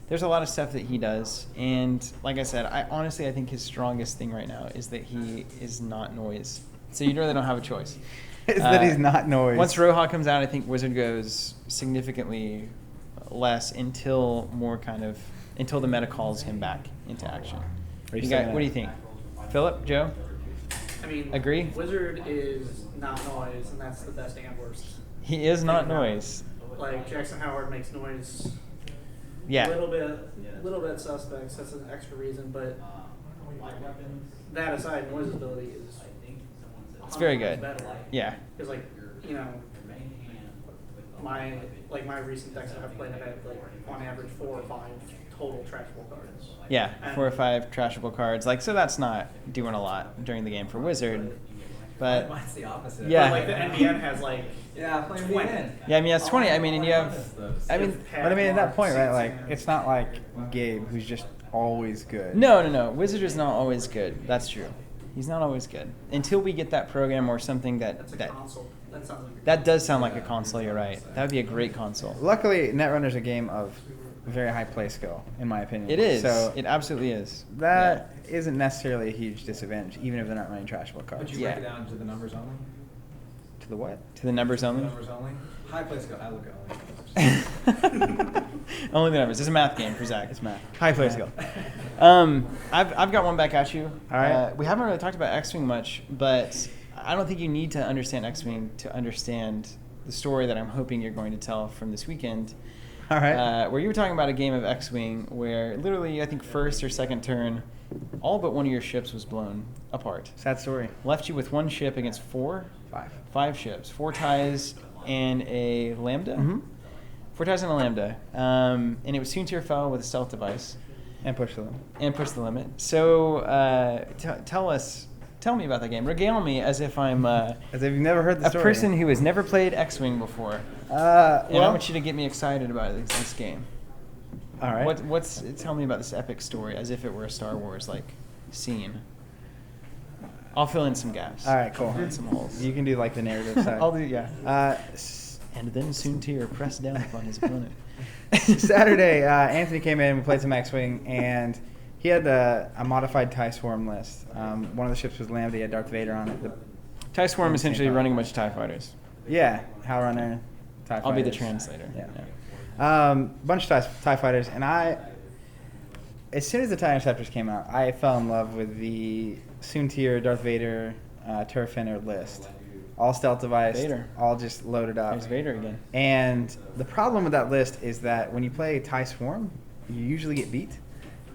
S1: There's a lot of stuff that he does, and like I said, I think his strongest thing right now is that he is not noise. So you really don't have a choice.
S2: Is that he's not noise.
S1: Once Roja comes out, I think Whizzard goes significantly less until the meta calls him back into action. What do you think? Philip, Joe?
S4: I mean,
S1: agree?
S4: Whizzard is not noise, and that's the best and worst.
S1: He is not noise.
S4: Like, Jackson Howard makes noise.
S1: Yeah.
S4: A little bit suspects. That's an extra reason, but that aside, noise ability is.
S1: It's very good.
S4: Better.
S1: Yeah.
S4: Because my recent decks that I've played have had on average 4 or 5 total trashable cards.
S1: Yeah,
S4: And
S1: 4 or 5 trashable cards. So that's not doing a lot during the game for Whizzard. But
S3: Mine's the opposite.
S1: Yeah.
S4: But the NBN has
S3: Yeah, playing
S4: 20.
S1: yeah, I mean that's 20. I mean, and you have.
S2: But I mean, at that point, right? Like, it's not like Gabe, who's just always good.
S1: No. Whizzard is not always good. That's true. He's not always good until we get that program or something
S4: That's a console. That sounds like
S1: that does sound like a console. You're right. That would be a great console.
S2: Luckily, Netrunner's a game of very high play skill, in my opinion.
S1: It is.
S2: So
S1: It absolutely is.
S2: that isn't necessarily a huge disadvantage, even if they're not running trashable cards.
S3: But you break it down to the numbers only?
S2: To the what?
S1: To the numbers only.
S3: Numbers only? High play skill. I look at only numbers.
S1: Only the numbers. It's a math game for Zach.
S2: It's math.
S1: High play skill. I've got one back at you.
S2: All right.
S1: We haven't really talked about X-Wing much, but I don't think you need to understand X-Wing to understand the story that I'm hoping you're going to tell from this weekend.
S2: All right.
S1: Where you were talking about a game of X-Wing where literally, I think, first or second turn, all but one of your ships was blown apart.
S2: Sad story.
S1: Left you with one ship against 5 ships. 4 ties and a Lambda?
S2: Mm-hmm.
S1: 4 ties and a Lambda. And it was soon to your foe with a stealth device.
S2: And push the limit.
S1: So tell me about that game. Regale me as if I'm
S2: As if you've never heard the
S1: a
S2: story.
S1: person who has never played X-Wing before. And I want you to get me excited about this game.
S2: All right.
S1: Tell me about this epic story as if it were a Star Wars scene. I'll fill in some gaps.
S2: All right, cool.
S1: Fill in some holes.
S2: You can do the narrative side.
S1: I'll do yeah.
S2: S-
S1: And then Soontir pressed down upon his opponent.
S2: Saturday, Anthony came in, we played some X-Wing, and he had a modified TIE Swarm list. One of the ships was Lambda, he had Darth Vader on it.
S1: TIE Swarm essentially running a bunch of TIE fighters.
S2: Yeah, Hal Runner, TIE
S1: I'll be the
S2: fighters.
S1: translator.
S2: Yeah. Bunch of TIE fighters, and as soon as the TIE Interceptors came out, I fell in love with the Soontir, Darth Vader, Turfinner list. All stealth device,
S1: Vader.
S2: all just loaded up.
S1: There's Vader again.
S2: And the problem with that list is that when you play TIE Swarm, you usually get beat,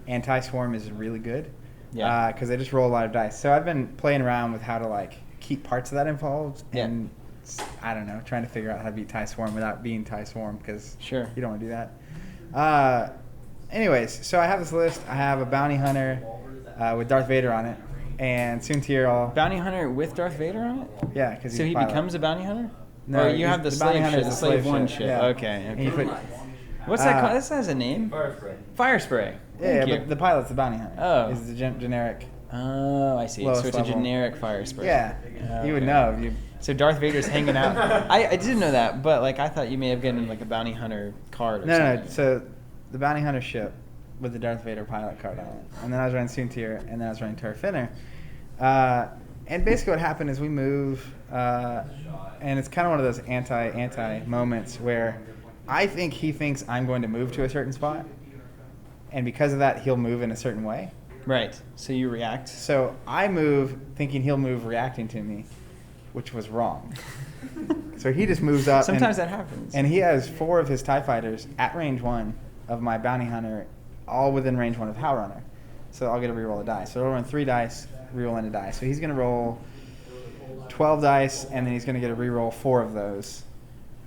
S2: and TIE Swarm is really good.
S1: Yeah.
S2: Because they just roll a lot of dice. So I've been playing around with how to keep parts of that involved, and I don't know, trying to figure out how to beat TIE Swarm without being TIE Swarm, because
S1: Sure.
S2: you don't want to do that. Anyways, so I have this list. I have a Bounty Hunter with Darth Vader on it, and Soontir all...
S1: Bounty Hunter with Darth Vader on it?
S2: Yeah, because
S1: So he becomes a bounty hunter?
S2: No,
S1: or you have the
S2: Bounty
S1: slave
S2: Hunter
S1: ship,
S2: is
S1: the slave one
S2: ship.
S1: ship.
S2: Yeah.
S1: Okay.
S2: And you put,
S1: What's that called? This has a name.
S5: Fire spray.
S1: Fire spray.
S2: yeah,
S1: Thank you.
S2: but the pilot's the Bounty Hunter.
S1: Oh.
S2: Is the generic...
S1: Oh, I see.
S2: Lowest
S1: So it's
S2: level.
S1: a generic fire spray.
S2: Yeah, you would
S1: Okay.
S2: know if you...
S1: So Darth Vader's hanging out. I didn't know that, but I thought you may have gotten a bounty hunter card or
S2: No,
S1: something.
S2: so the Bounty Hunter ship with the Darth Vader pilot card on it. And then I was running Soontir, and then I was running Turfinner. And basically what happened is we move, and it's kind of one of those anti moments where I think he thinks I'm going to move to a certain spot, and because of that, he'll move in a certain way.
S1: Right. So you react.
S2: So I move thinking he'll move reacting to me, which was wrong. So he just moves up.
S1: Sometimes that happens.
S2: And he has 4 of his TIE fighters at range 1 of my Bounty Hunter, all within range 1 of Hal Runner. So I'll get a reroll of dice. So I'll run 3 dice, reroll into dice. So he's going to roll 12 dice, and then he's going to get a reroll 4 of those.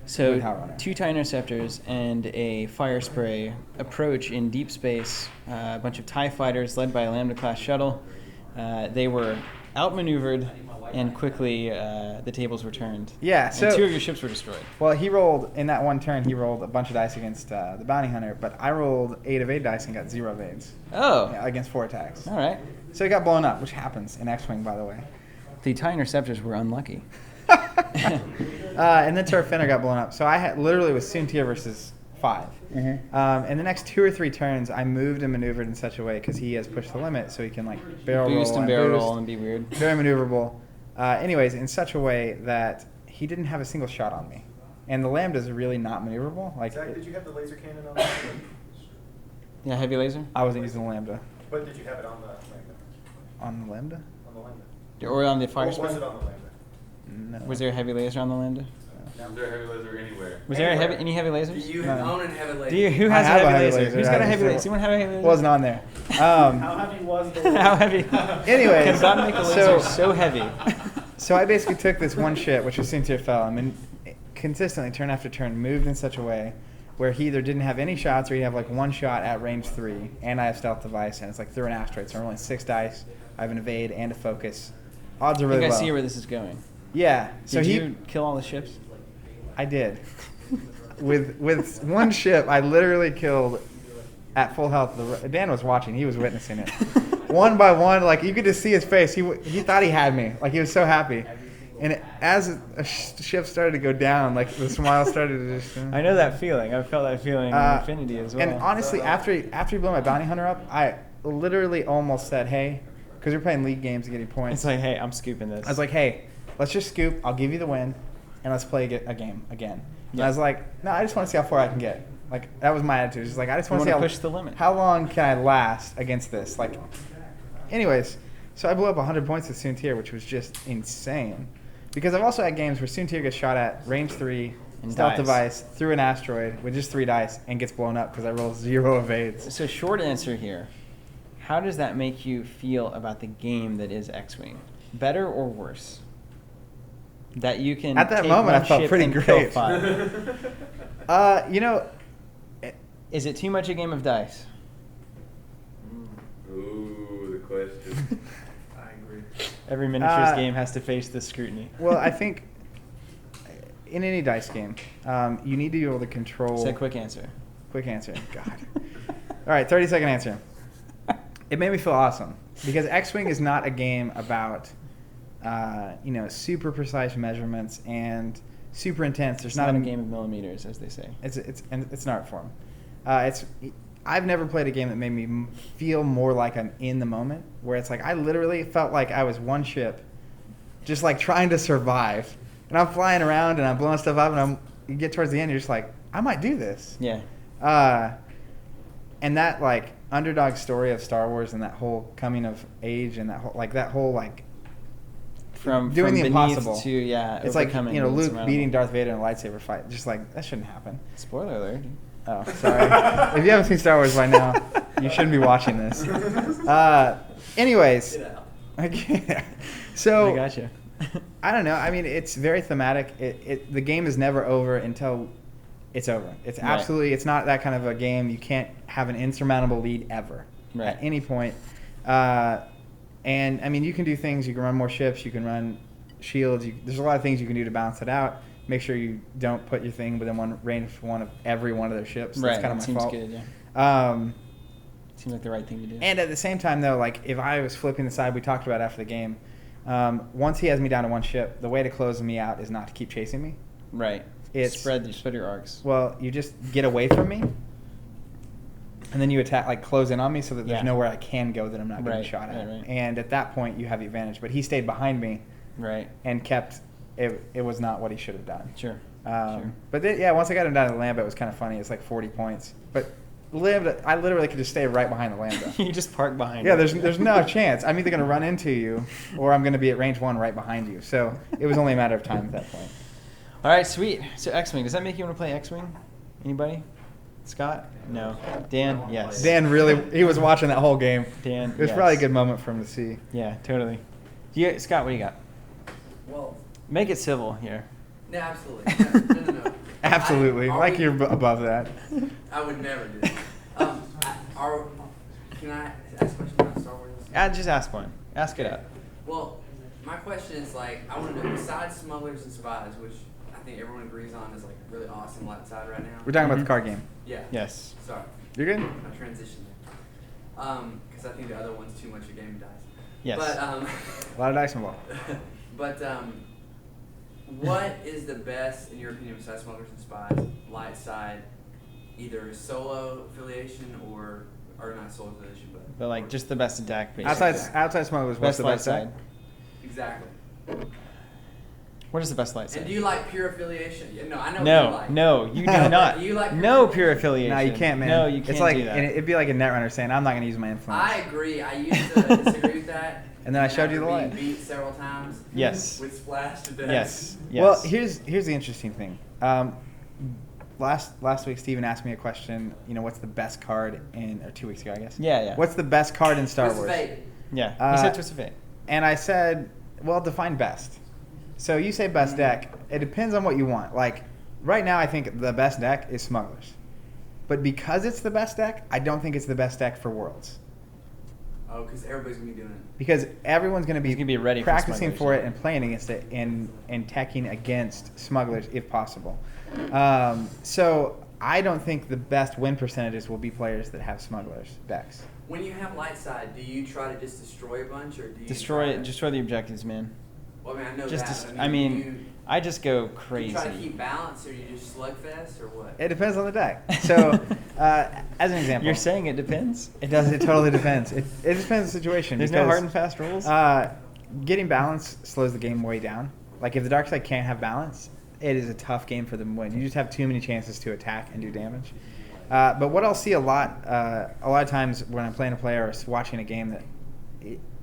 S1: So
S2: with Hal Runner.
S1: 2 TIE interceptors and a fire spray approach in deep space. A bunch of TIE fighters led by a Lambda class shuttle. They were outmaneuvered, and quickly the tables were turned.
S2: Yeah,
S1: And
S2: so
S1: 2 of your ships were destroyed.
S2: well, he rolled in that one turn. He rolled a bunch of dice against the bounty hunter, but I rolled 8 of 8 dice and got 0 evades
S1: Oh,
S2: against 4 attacks.
S1: all right.
S2: So he got blown up, which happens in X-wing, by the way.
S1: The TIE interceptors were unlucky.
S2: And then Turf Fenner got blown up. So I had literally was Soontir versus 5. In the next 2 or 3 turns, I moved and maneuvered in such a way because he has pushed the limit, so he can like barrel
S1: Boost
S2: roll
S1: and barrel
S2: boost.
S1: roll and be weird.
S2: Very maneuverable. Anyways, in such a way that he didn't have a single shot on me, and the Lambda is really not maneuverable. Like,
S6: Zach, did you have the laser cannon on the Lambda?
S1: Yeah, heavy laser?
S2: I wasn't using the Lambda
S6: But did you have it on the Lambda?
S2: on the Lambda.
S6: On the Lambda?
S1: Or on the
S6: Or
S1: fire
S6: was
S1: spray?
S6: it on the Lambda?
S2: No.
S1: Was there a heavy laser on the Lambda?
S5: Is there a heavy laser anywhere?
S1: Was there
S3: Anywhere.
S1: any heavy
S3: Do
S1: lasers?
S3: you
S2: No.
S3: own and have it later?
S1: Do you, who
S2: I
S1: has a
S2: have
S1: heavy laser? Who's got a
S2: I
S1: heavy
S2: just-
S1: laser? Does anyone have a heavy laser?
S2: Wasn't on there.
S4: How heavy was the
S1: How heavy?
S2: Anyways,
S1: Can God make a laser so heavy?
S2: So I basically took this one ship, which was Soontir Fell, and consistently, turn after turn, moved in such a way where he either didn't have any shots or he'd have like 1 shot at range 3, and I have stealth device, and it's like through an asteroid, so I'm rolling 6 dice. I have an evade and a focus. Odds are
S1: I
S2: really
S1: think I
S2: low.
S1: see where this is going.
S2: Yeah. So
S1: Did
S2: he,
S1: you kill all the ships?
S2: I did. with 1 ship, I literally killed at full health. Dan was watching; he was witnessing it. 1 by 1, like you could just see his face. He thought he had me. Like he was so happy. And as a ship started to go down, like the smile started to just.
S1: I know that feeling. I felt that feeling in Infinity as well.
S2: And honestly, after he blew my bounty hunter up, I literally almost said, "Hey," because we're playing league games and getting points.
S1: it's like, hey, I'm scooping this.
S2: I was like, "Hey, let's just scoop. I'll give you the win, and let's play a game again." And
S1: Yeah.
S2: I was like, "No, I just want to see how far I can get." Like that was my attitude. Just like I just
S1: You
S2: want to see
S1: wanna
S2: how
S1: push the limit.
S2: How long can I last against this? Like, anyways, so I blew up 100 points with Soontir, which was just insane. Because I've also had games where Soontir gets shot at range 3,
S1: And
S2: stealth
S1: dies.
S2: device, through an asteroid with just 3 dice, and gets blown up because I roll 0 evades.
S1: So short answer here. How does that make you feel about the game that is X-Wing? Better or worse? That you can
S2: At that
S1: take
S2: moment, I
S1: one
S2: felt
S1: ship
S2: pretty
S1: and kill
S2: great.
S1: 5.
S2: You know,
S1: Is it too much a game of dice?
S5: Ooh, the question.
S6: I agree.
S1: Every miniatures
S2: Uh,
S1: game has to face this scrutiny.
S2: well, I think in any dice game, you need to be able to control.
S1: It's a quick answer.
S2: Quick answer. God. All right, 30-second answer. It made me feel awesome because X-Wing is not a game about, super precise measurements and super intense. There's
S1: It's not a
S2: a
S1: game of millimeters, as they say.
S2: It's an art form. I've never played a game that made me feel more like I'm in the moment, where it's like I literally felt like I was one ship, just like trying to survive, and I'm flying around and I'm blowing stuff up, and you get towards the end, you're just like, I might do this.
S1: Yeah.
S2: And that like underdog story of Star Wars and that whole coming of age and that whole
S1: From
S2: doing the
S1: beneath
S2: impossible
S1: to
S2: it's like
S1: overcoming
S2: Luke
S1: insurmountable.
S2: beating Darth Vader in a lightsaber fight. Just like that shouldn't happen.
S1: Spoiler alert.
S2: Oh, sorry. If you haven't seen Star Wars by now, you shouldn't be watching this. Anyways, okay. So
S1: I gotcha.
S2: I don't know. I mean, it's very thematic. The game is never over until it's over. It's
S1: Right.
S2: absolutely. It's not that kind of a game. You can't have an insurmountable lead ever
S1: Right.
S2: at any point. And I mean, you can do things. You can run more ships. You can run shields. There's a lot of things you can do to balance it out. Make sure you don't put your thing within range one of every one of their ships. That's
S1: Right.
S2: kind of
S1: That
S2: my
S1: seems
S2: fault.
S1: good. Yeah. Seems like the right thing to do.
S2: And at the same time, though, like if I was flipping the side we talked about after the game, once he has me down to one ship, the way to close me out is not to keep chasing me.
S1: Right. Spread your arcs.
S2: Well, you just get away from me, and then you attack, like close in on me, so that there's
S1: Yeah.
S2: nowhere I can go that I'm not getting
S1: Right,
S2: shot at.
S1: right.
S2: And at that point, you have the advantage. But he stayed behind me
S1: Right.
S2: and kept. It was not what he should have done.
S1: Sure.
S2: But then, yeah, once I got him down to the Lambda, it was kind of funny. It's like 40 points, but Lambda, I literally could just stay right behind the Lambda.
S1: You just park behind.
S2: Yeah,
S1: it.
S2: there's no chance. I'm either going to run into you, or I'm going to be at range 1 right behind you. So it was only a matter of time at that point.
S1: All right, sweet. So X-Wing, does that make you want to play X-Wing? Anybody? Scott? No. Dan? Yes.
S2: Dan he was watching that whole game.
S1: Dan?
S2: It was
S1: yes.
S2: probably a good moment for him to see.
S1: Yeah, totally. Scott, what do you got?
S3: Well,
S1: Make it civil here.
S3: no, absolutely. No.
S2: Absolutely,
S3: Are
S2: like
S3: we-
S2: you're above that.
S3: I would never do that. Can I ask a question about Star Wars?
S1: Just ask one. Ask it up.
S3: Well, My question is like, I want to know, besides Smugglers and Spies, which I think everyone agrees on is like really awesome light side right now.
S2: We're talking about the card game.
S3: Yeah.
S1: Yes.
S3: Sorry.
S2: You're good?
S3: I transitioned there. Because I think the other one's too much a game of dice.
S1: Yes.
S3: But,
S2: A lot of dice involved.
S3: but what is the best, in your opinion, besides Smugglers and Spies, light side, either solo affiliation or not solo affiliation,
S1: But like just the best deck, basically.
S2: Outside Smugglers, what's
S1: Best
S2: the
S1: light
S2: best side?
S1: side.
S3: Exactly.
S1: What is the best light side?
S3: And do you like pure affiliation? Yeah, no, I know
S1: No,
S3: what you like.
S1: no, you do not.
S3: Do you like
S1: no pure affiliation.
S2: No, you can't, man.
S1: No, you can't
S2: It's like,
S1: do that.
S2: and it'd be like a Netrunner saying, I'm not going to use my influence.
S3: I agree. I used to disagree with that.
S2: And then I showed you the
S3: after
S2: light.
S3: being beat several times.
S1: Yes.
S3: With splash to death.
S1: Yes. Yes.
S2: Well, here's the interesting thing. Last week, Steven asked me a question. You know, what's the best card or 2 weeks ago, I guess.
S1: Yeah, yeah.
S2: What's the best card in Star
S3: Twisted
S2: Wars?
S3: Fate.
S1: Yeah. He said Twist of Fate.
S2: And I said, well, define best. So you say best deck. It depends on what you want. Like, right now, I think the best deck is Smugglers. But because it's the best deck, I don't think it's the best deck for Worlds.
S3: Oh, because everybody's going to be doing it.
S2: Because everyone's going to
S1: He's gonna be ready for
S2: practicing
S1: Smugglers,
S2: for
S1: yeah.
S2: it and playing against it and teching against Smugglers if possible. So I don't think the best win percentages will be players that have Smugglers decks.
S3: When you have light side, do you try to just destroy a bunch, or do you
S1: Destroy
S3: try to,
S1: the objectives, man.
S3: Well, I mean, I know
S1: Just
S3: that.
S1: I
S3: do
S1: mean, I just go
S3: you
S1: crazy.
S3: try to keep balance, or you just slugfest, or what?
S2: It depends on the deck. So as an example,
S1: You're saying it depends?
S2: it does. It totally depends. It depends on the situation.
S1: There's no
S2: because,
S1: hard and fast rules?
S2: Getting balance slows the game way down. Like if the dark side can't have balance, it is a tough game for them to win. You just have too many chances to attack and do damage. But what I'll see a lot of times when I'm playing a player or watching a game that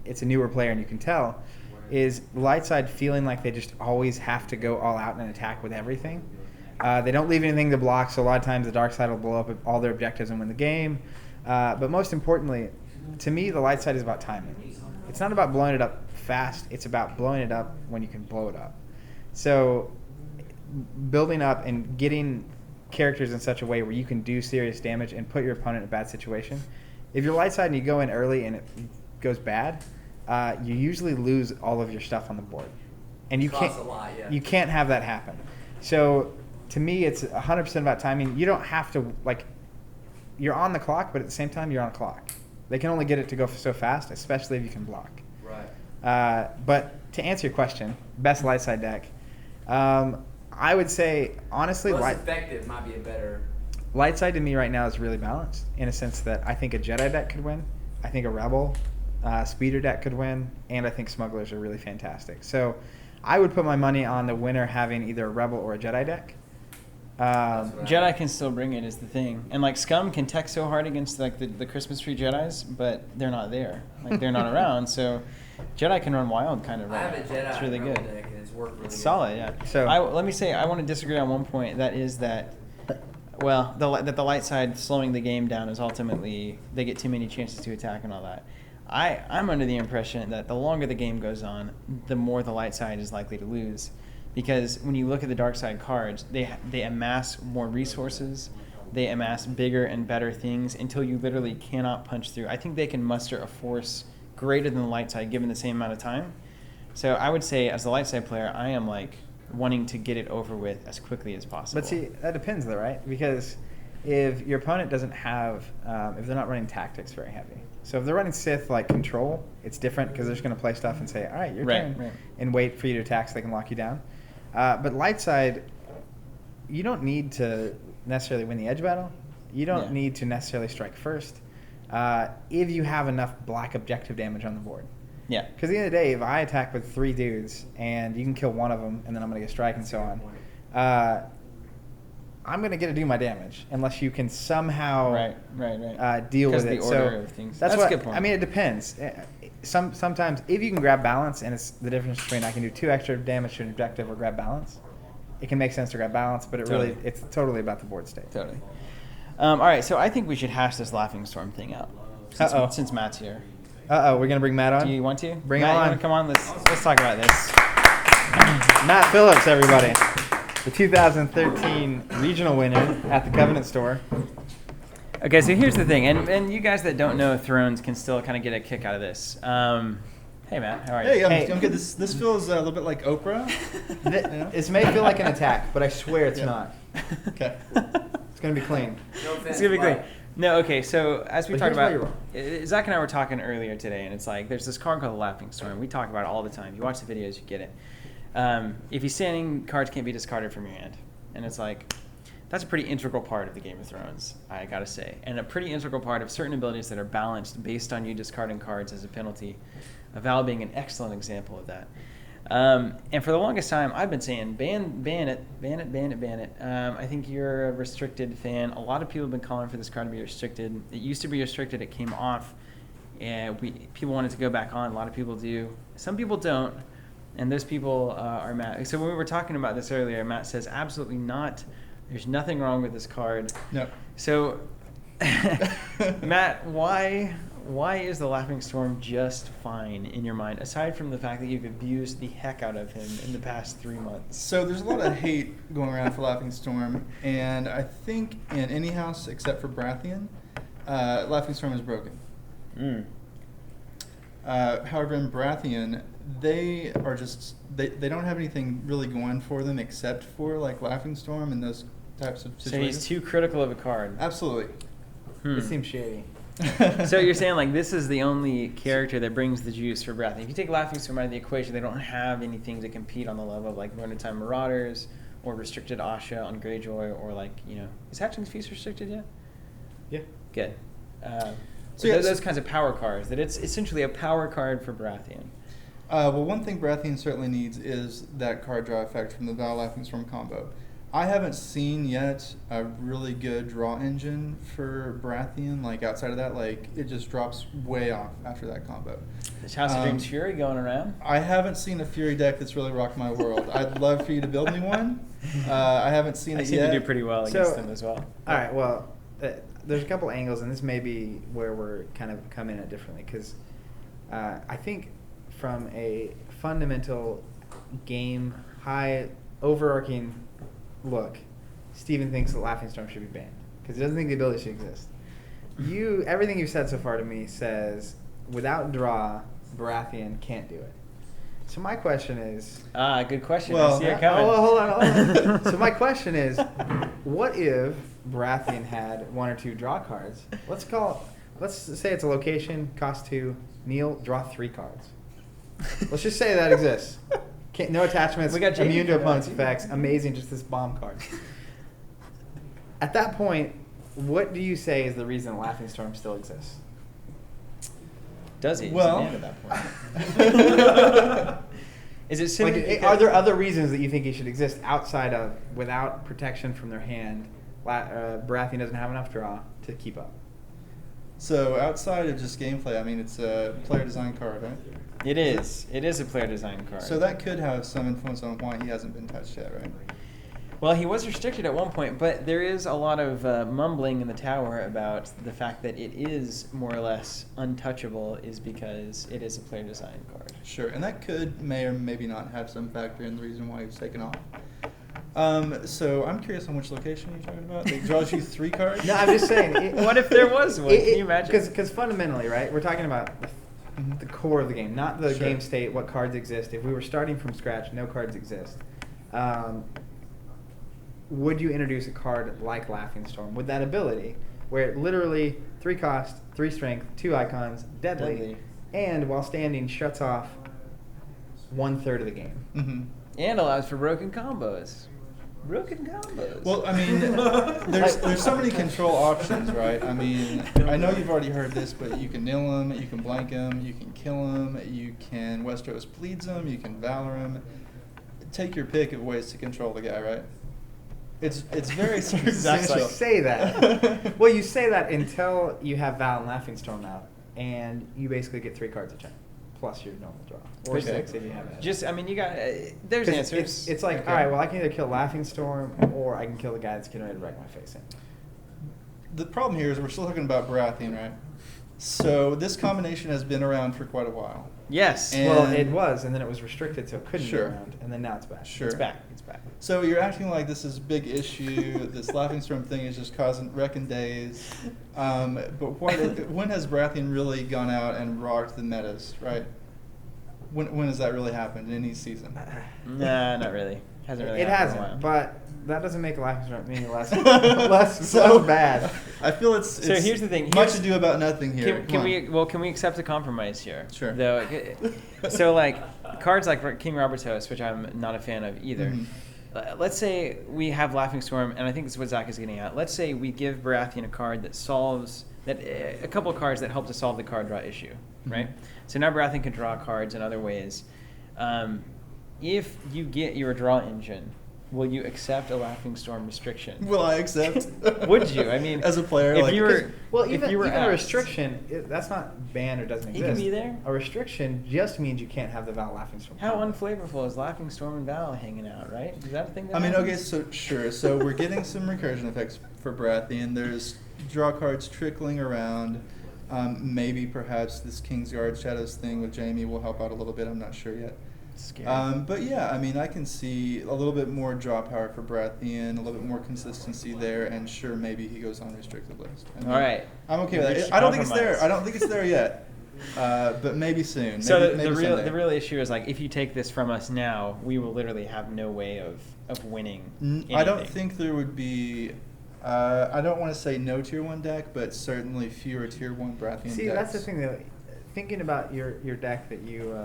S2: it's a newer player and you can tell, is light side feeling like they just always have to go all out and attack with everything. They don't leave anything to block, so a lot of times the dark side will blow up all their objectives and win the game. But most importantly, to me, the light side is about timing. It's not about blowing it up fast. It's about blowing it up when you can blow it up. So building up and getting characters in such a way where you can do serious damage and put your opponent in a bad situation. If you're light side and you go in early and it goes bad, you usually lose all of your stuff on the board, and you
S3: Costs a lot, yeah.
S2: you can't have that happen. So to me, it's 100% about timing. You don't have to you're on the clock, but at the same time, you're on the clock. They can only get it to go so fast, especially if you can block.
S3: Right.
S2: But to answer your question, best light side deck, I would say honestly,
S3: Most effective might be a better.
S2: light side to me right now is really balanced in a sense that I think a Jedi deck could win. I think a Rebel speeder deck could win, and I think Smugglers are really fantastic. So I would put my money on the winner having either a Rebel or a Jedi deck.
S1: Jedi can still bring it is the thing. And like Scum can tech so hard against like the Christmas tree Jedis, but they're not there. Like they're not around. So Jedi can run wild kind of
S3: I
S1: right
S3: have a
S1: now.
S3: Jedi
S1: It's really
S3: Rebel
S1: good.
S3: deck, and it's worked really
S1: It's
S3: good.
S1: solid, yeah.
S2: So-
S1: let me say, I want to disagree on one point. That is that, well, that the light side slowing the game down is ultimately they get too many chances to attack and all that. I'm under the impression that the longer the game goes on, the more the light side is likely to lose. Because when you look at the dark side cards, they amass more resources, they amass bigger and better things until you literally cannot punch through. I think they can muster a force greater than the light side given the same amount of time. So I would say as a light side player, I am like wanting to get it over with as quickly as possible.
S2: But see, that depends though, right? Because if your opponent doesn't have, if they're not running tactics very heavy. So if they're running Sith like control, it's different because they're just going to play stuff and say, all right, your turn,
S1: Right.
S2: and wait for you to attack so they can lock you down. But light side, you don't need to necessarily win the edge battle. You don't need to necessarily strike first if you have enough black objective damage on the board.
S1: Yeah.
S2: Because at the end of the day, if I attack with 3 dudes and you can kill one of them and then I'm going to get strike and so on, I'm going to get to do my damage unless you can somehow deal with
S1: Because
S2: it.
S1: the order of things.
S2: That's
S1: a
S2: what,
S1: good point.
S2: I mean, it depends. Sometimes if you can grab balance, and it's the difference between I can do 2 extra damage to an objective or grab balance, it can make sense to grab balance, but it's totally about the board state.
S1: Totally. All right, so I think we should hash this Laughing Storm thing out since Matt's here.
S2: We're going to bring Matt on?
S1: Do you want to?
S2: Bring
S1: Matt,
S2: him
S1: you
S2: on.
S1: wanna come on? Let's talk about this.
S2: Matt Phillips, everybody. The 2013 regional winner at the Covenant store.
S1: Okay, so here's the thing, and you guys that don't know Thrones can still kind of get a kick out of this. Hey, Matt. How are you?
S7: Hey,
S2: Hey.
S7: I'm good. This feels a little bit like Oprah.
S2: This may feel like an attack, but I swear it's
S7: Yeah.
S2: not.
S7: Okay.
S2: It's gonna be clean.
S3: No offense.
S1: It's gonna be
S3: but
S1: great. No, okay. So as we
S2: But
S1: talked
S2: here's why
S1: about,
S2: you're
S1: Zach and I were talking earlier today, and it's like there's this card called the Laughing Storm. We talk about it all the time. You watch the videos, you get it. If you standing, cards can't be discarded from your hand, and it's like that's a pretty integral part of the Game of Thrones, I gotta say, and a pretty integral part of certain abilities that are balanced based on you discarding cards as a penalty. Val being an excellent example of that. And for the longest time, I've been saying, ban it. I think you're a restricted fan. A lot of people have been calling for this card to be restricted. It used to be restricted. It came off. And people wanted to go back on. A lot of people do. Some people don't. And those people are Matt. So when we were talking about this earlier, Matt says, absolutely not. There's nothing wrong with this card.
S7: No.
S1: So, Matt, why is the Laughing Storm just fine in your mind, aside from the fact that you've abused the heck out of him in the past 3 months?
S7: So there's a lot of hate going around for Laughing Storm, and I think in any house except for Baratheon, Laughing Storm is broken. However, in Baratheon, they are just they don't have anything really going for them except for like Laughing Storm and those types of
S1: So
S7: situations.
S1: he's too critical of a card.
S7: Absolutely.
S2: It seems shady.
S1: So you're saying like this is the only character that brings the juice for Baratheon. If you take Laughing Storm out of the equation, they don't have anything to compete on the level of like Wintertime Marauders or Restricted Asha on Greyjoy or like, you know, is Hatching's Feast restricted yet?
S2: Yeah.
S1: Good.
S7: So yeah,
S1: those kinds of power cards, that it's essentially a power card for Baratheon.
S7: Well, one thing Baratheon certainly needs is that card draw effect from the Val Laughing Storm combo. I haven't seen yet a really good draw engine for Baratheon. Like outside of that, like it just drops way off after that combo.
S1: There's House of Dreams Fury going around.
S7: I haven't seen a Fury deck that's really rocked my world. I'd love for you to build me one. I haven't seen
S1: I
S7: it
S1: seem
S7: yet.
S1: to do pretty well against them as well.
S2: All right. Well, there's a couple angles, and this may be where we're kind of coming at it differently, because I think from a fundamental game, high overarching look, Steven thinks that Laughing Storm should be banned because he doesn't think the ability should exist. Everything you've said so far to me says without draw, Baratheon can't do it. So my question is...
S1: Good question.
S7: Well,
S1: I see it coming.
S2: hold on. So my question is, what if Baratheon had one or two draw cards? Let's say it's a location, cost 2, Neil, draw 3 cards. Let's just say that exists. No attachments,
S1: We got Jamie
S2: immune to
S1: for that,
S2: opponent's
S1: too.
S2: effects, amazing, just this bomb card. At that point, what do you say is the reason Laughing Storm still exists?
S1: Does he?
S7: Well-
S1: He's a man at that point. Is it simply
S2: Like,
S1: because-
S2: are there other reasons that you think he should exist outside of without protection from their hand, Baratheon doesn't have enough draw to keep up?
S7: So outside of just gameplay, I mean, it's a player design card, right?
S1: It is. It is a player design card.
S7: So that could have some influence on why he hasn't been touched yet, right?
S1: Well, he was restricted at one point, but there is a lot of mumbling in the tower about the fact that it is more or less untouchable is because it is a player design card.
S7: Sure, and that may or maybe not have some factor in the reason why he was taken off. So I'm curious on which location you're talking about. It draws you 3 cards?
S2: No, I'm just saying.
S1: What if there was one? Can you imagine?
S2: Because fundamentally, right, we're talking about the core of the game, not the
S7: Sure.
S2: game state, what cards exist. If we were starting from scratch, no cards exist. Would you introduce a card like Laughing Storm with that ability, where it literally 3 cost, 3 strength, 2 icons, deadly, and while standing shuts off 1/3 of the game?
S7: Mm-hmm.
S1: And allows for broken combos. Broken combos.
S7: Well, I mean, there's so many control options, right? I mean, I know you've already heard this, but you can nil him, you can blank him, you can kill him, you can Westeros bleeds him, you can Valor him. Take your pick of ways to control the guy, right? It's very substantial.
S2: You say that. Well, you say that until you have Val and Laughing Storm out, and you basically get 3 cards a turn, plus your normal draw, or
S1: Okay.
S2: 6 if you have it.
S1: Just, I mean, you got there's
S2: 'Cause
S1: answers.
S2: It's like,
S7: Okay.
S2: all right, well, I can either kill Laughing Storm, or I can kill the guy that's getting ready to wreck my face in.
S7: The problem here is we're still talking about Baratheon, right? So this combination has been around for quite a while.
S1: Yes.
S7: And-
S2: Well, it was, and then it was restricted, so it couldn't
S7: Sure.
S2: be around, and then now it's back.
S7: Sure.
S1: It's back. It's back.
S7: So you're acting like this is a big issue. This Laughing Storm thing is just causing wrecking days. But when has Baratheon really gone out and rocked the metas, right? When has that really happened in any season?
S1: Nah, not really. Hasn't really.
S2: It
S1: happened in a
S2: hasn't,
S1: while.
S2: but that doesn't make Laughing Storm any less less bad.
S7: I feel it's
S1: So here's the thing.
S7: Much ado about nothing here.
S1: Can we accept a compromise here?
S7: Sure.
S1: Though, so like cards like King Robert's Host, which I'm not a fan of either.
S7: Mhm.
S1: Let's say we have Laughing Storm, and I think this is what Zach is getting at. Let's say we give Baratheon a card that solves that, a couple of cards that help to solve the card draw issue, right? So now Baratheon can draw cards in other ways. If you get your draw engine, will you accept a Laughing Storm restriction?
S7: Will I accept?
S1: Would you? I mean,
S7: as a player,
S1: if
S7: like,
S1: you were,
S2: Well,
S1: if
S2: even
S1: you were
S2: even a
S1: asked-
S2: restriction, that's not banned or doesn't
S1: It
S2: exist.
S1: can be there.
S2: A restriction just means you can't have the Val Laughing Storm.
S1: How
S2: combo.
S1: unflavorful is Laughing Storm and Val hanging out, right? Is that a thing? That
S7: I mean, okay,
S1: happens?
S7: so sure. So we're getting some recursion effects for Baratheon. There's draw cards trickling around. Maybe perhaps this Kingsguard Shadows thing with Jaime will help out a little bit. I'm not sure yet.
S1: Scary.
S7: But yeah, I mean, I can see a little bit more draw power for Baratheon, a little bit more consistency there, and sure, maybe he goes on restricted list. I mean,
S1: All right.
S7: I'm okay with
S1: Reach
S7: that. I don't think it's there.
S1: compromise.
S7: I don't think it's there yet. But maybe soon.
S1: So
S7: maybe,
S1: the
S7: maybe
S1: real
S7: someday.
S1: the real issue is like if you take this from us now, we will literally have no way of winning.
S7: I don't
S1: anything.
S7: think there would be. I don't want to say no tier 1 deck, but certainly fewer tier 1 Baratheon
S2: See,
S7: decks.
S2: that's the thing that thinking about your deck that you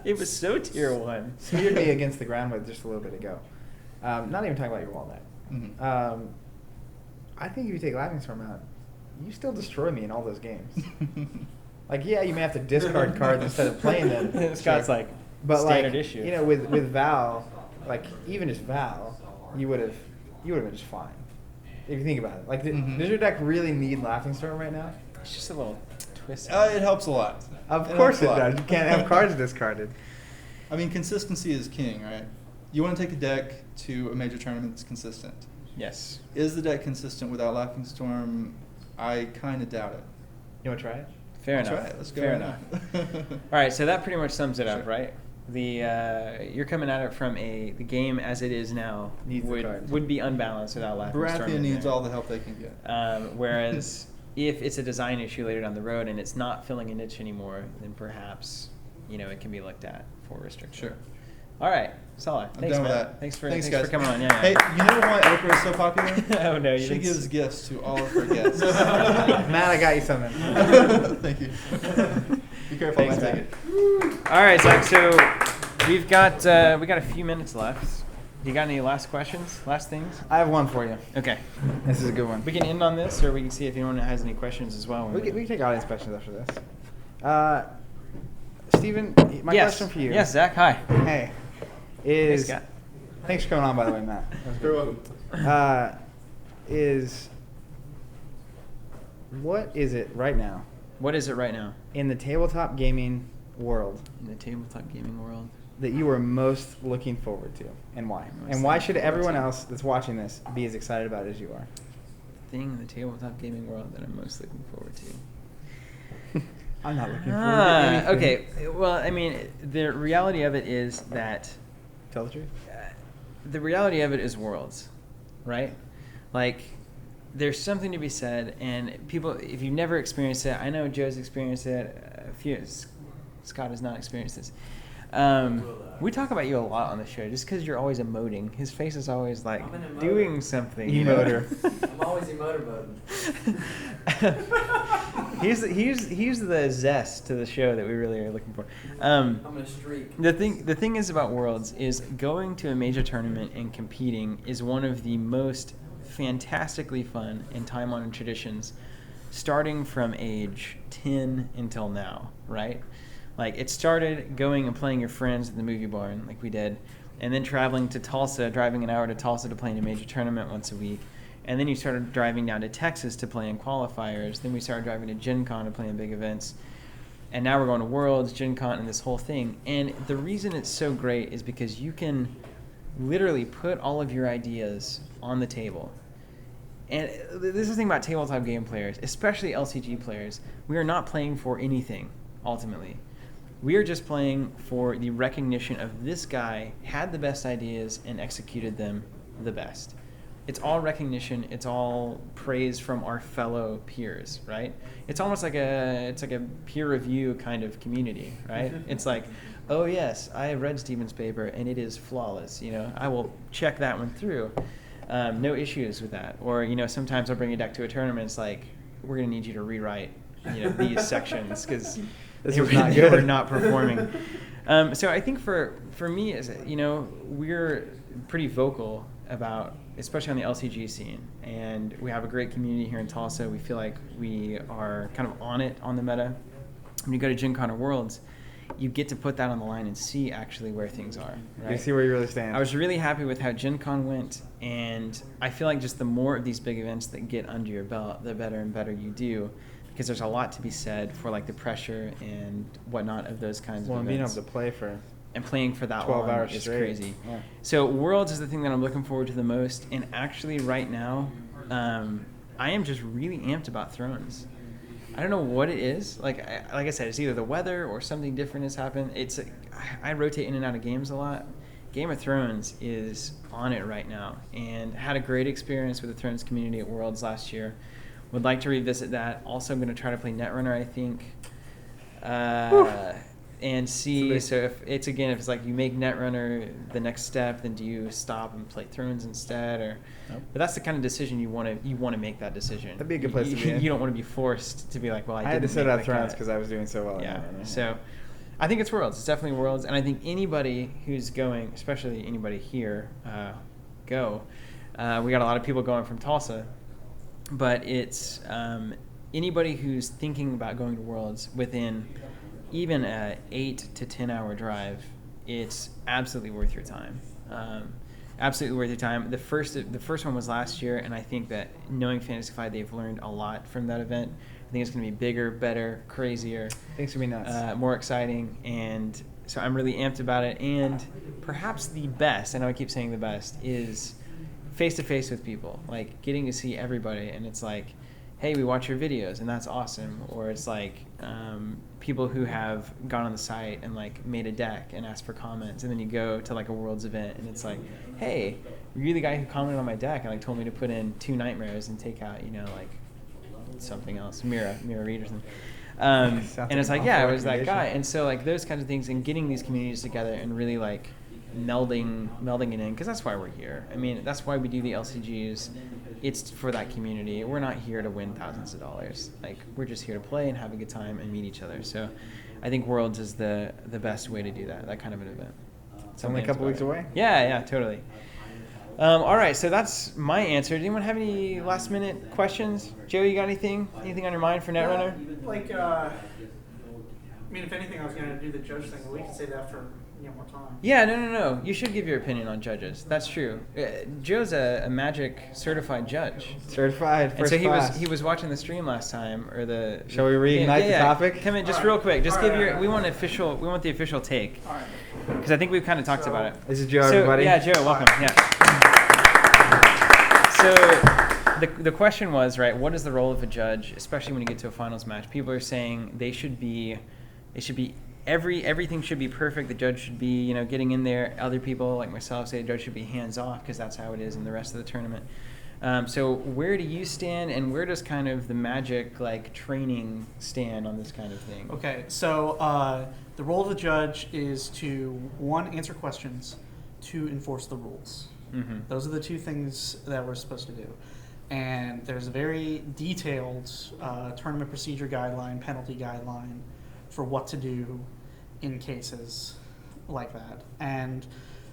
S1: It was so tier 1.
S2: smeared me against the ground with just a little bit ago. Not even talking about your wall deck.
S7: Mhm.
S2: I think if you take Laughing Storm out, you still destroy me in all those games. Like, yeah, you may have to discard cards instead of playing them.
S1: Scott's like
S2: But
S1: standard
S2: like,
S1: issue.
S2: you know, with Val, like even just Val, you would have been just fine. If you think about it, like,
S7: Mhm.
S2: does your deck really need Laughing Storm right now?
S1: It's just a little twist.
S7: It helps a lot.
S2: Of
S7: It
S2: course
S7: helps
S2: it
S7: a lot.
S2: does. You can't have cards discarded.
S7: I mean, consistency is king, right? You want to take a deck to a major tournament that's consistent.
S1: Yes.
S7: Is the deck consistent without Laughing Storm? I kind of doubt it.
S2: You want to try it?
S1: Fair
S7: Let's
S1: enough.
S7: try it. Let's go
S1: Fair
S7: right
S1: enough.
S7: now.
S1: All right, so that pretty much sums it up,
S7: Sure.
S1: right? You're coming at it from the game as it is now
S2: Needs the cards.
S1: would be unbalanced without Laughing Storm.
S7: Baratheon
S1: in
S7: needs
S1: there.
S7: all the help they can get.
S1: Whereas if it's a design issue later down the road and it's not filling a niche anymore, then perhaps it can be looked at for restriction.
S7: Sure.
S1: All right, solid.
S7: I'm
S1: Thanks,
S7: done with
S1: Matt.
S7: that.
S1: Thanks for
S7: guys.
S1: coming on. Yeah.
S7: Hey, you know why Oprah is so popular?
S1: Oh no, you
S7: She
S1: didn't
S7: gives gifts to all of her guests.
S2: Matt, I got you something.
S7: Thank you. Be careful,
S1: Thanks,
S7: man.
S1: Matt.
S7: Take it.
S1: All right, Zach. So we got a few minutes left. You got any last questions? Last things?
S2: I have one for you.
S1: Okay.
S2: This is a good one.
S1: We can end on this, or we can see if anyone has any questions as well.
S2: We can take audience questions after this. Steven, my
S1: Yes.
S2: question for you.
S1: Yes, Zach. Hi.
S2: Hey. Is
S1: Scott.
S2: thanks for coming on, by the way, Matt.
S5: You're welcome.
S2: What is it right now
S1: What is it right now
S2: in the tabletop gaming world
S1: in the tabletop gaming world?
S2: that you are most looking forward to, and why?
S1: Most
S2: And why
S1: looking
S2: should
S1: forward
S2: everyone
S1: to.
S2: else that's watching this be as excited about it as you are?
S1: Thing in the tabletop gaming world that I'm most looking forward to.
S2: I'm not looking forward to anything.
S1: Okay. Well, I mean, the reality of it is that
S2: Tell the truth.
S1: the reality of it is worlds, right? Like, there's something to be said, and people, if you've never experienced it, I know Joe's experienced it. Scott has not experienced this. We talk about you a lot on the show just because you're always emoting. His face is always like
S3: I'm an emoter.
S1: doing something. you know?
S2: Emoter.
S3: I'm always emotorboating.
S1: he's the zest to the show that we really are looking for.
S3: I'm gonna streak.
S1: The thing is about Worlds is going to a major tournament and competing is one of the most fantastically fun and time-honored traditions, starting from age 10 until now, right? Like, it started going and playing your friends at the movie barn, like we did, and then traveling to Tulsa, driving an hour to Tulsa to play in a major tournament once a week. And then you started driving down to Texas to play in qualifiers. Then we started driving to Gen Con to play in big events. And now we're going to Worlds, Gen Con, and this whole thing. And the reason it's so great is because you can literally put all of your ideas on the table. And this is the thing about tabletop game players, especially LCG players. We are not playing for anything, ultimately. We are just playing for the recognition of this guy had the best ideas and executed them the best. it's all recognition, it's all praise from our fellow peers, right? It's almost like a peer review kind of community, right? It's like, oh yes, I have read Stephen's paper and it is flawless. I will check that one through. No issues with that. Or sometimes I'll bring a deck to a tournament. It's like, we're gonna need you to rewrite these sections because they were not performing. So I think for me, is we're pretty vocal about, especially on the LCG scene, and we have a great community here in Tulsa. We feel like we are kind of on the meta. When you go to Gen Con or Worlds, you get to put that on the line and see actually where things are. Right?
S2: You see where you really stand.
S1: I was really happy with how Gen Con went, and I feel like just the more of these big events that get under your belt, the better and better you do, because there's a lot to be said for like the pressure and whatnot of those kinds of events.
S2: Being able to play for
S1: and playing for that
S2: 12
S1: long
S2: hours
S1: is
S2: straight.
S1: crazy.
S2: Yeah.
S1: So Worlds is the thing that I'm looking forward to the most, and actually right now, I am just really amped about Thrones. I don't know what it is. Like I said, it's either the weather or something different has happened. I rotate in and out of games a lot. Game of Thrones is on it right now, and had a great experience with the Thrones community at Worlds last year. Would like to revisit that. Also, I'm going to try to play Netrunner, I think. And see, so if it's like you make Netrunner the next step, then do you stop and play Thrones instead, or? Nope. But that's the kind of decision you want to make that decision.
S2: That'd be a good place to be in.
S1: You don't want to be forced to be like, well, I
S2: had to
S1: didn't
S2: set
S1: make
S2: out
S1: the
S2: Thrones
S1: cut.
S2: because I was doing so well.
S1: Yeah. So, I think it's Worlds. It's definitely Worlds, and I think anybody who's going, especially anybody here, go. We got a lot of people going from Tulsa, but it's anybody who's thinking about going to Worlds within even a 8 to 10 hour drive, it's absolutely worth your time. Absolutely worth your time. The first one was last year, and I think that knowing Fantasyfied, they've learned a lot from that event. I think it's going to be bigger, better, crazier.
S2: Things will be nuts.
S1: More exciting, and so I'm really amped about it. And perhaps the best, I know I keep saying the best, is face-to-face with people, like getting to see everybody, and it's like, hey, we watch your videos, and that's awesome. Or it's like people who have gone on the site and like made a deck and asked for comments, and then you go to like a Worlds event, and it's like, hey, you're the guy who commented on my deck and like told me to put in 2 nightmares and take out, like something else, Mira Reed or something. And it's like, yeah, it was that guy. And so like those kinds of things, and getting these communities together and really like melding it in, because that's why we're here. I mean, that's why we do the LCGs. It's for that community. We're not here to win thousands of dollars. Like, we're just here to play and have a good time and meet each other. So I think Worlds is the best way to do that kind of an event.
S2: It's only a couple weeks away?
S1: Yeah, totally. All right, so that's my answer. Did anyone have any last minute questions? Joe, you got anything? Anything on your mind for Netrunner?
S4: If anything, I was going to do the judge thing, but we can say that for more time.
S1: Yeah, no. You should give your opinion on judges. That's true. Joe's a Magic certified judge.
S2: Certified, first
S1: and so
S2: class.
S1: he was watching the stream last time, or the.
S2: Shall we reignite the topic?
S1: Come in, just real quick. Just give your. We want the official take.
S4: All right.
S1: Because I think we've kind of talked about it.
S2: This is Joe, everybody.
S1: Yeah, Joe, welcome. Yeah. So the question was, right, what is the role of a judge, especially when you get to a finals match? People are saying they should be everything should be perfect. The judge should be, getting in there. Other people like myself say the judge should be hands off because that's how it is in the rest of the tournament. So where do you stand, and where does kind of the Magic training stand on this kind of thing?
S4: Okay, so the role of the judge is to 1, answer questions, 2, enforce the rules.
S1: Mm-hmm.
S4: Those are the 2 things that we're supposed to do. And there's a very detailed tournament procedure guideline, penalty guideline for what to do in cases like that. And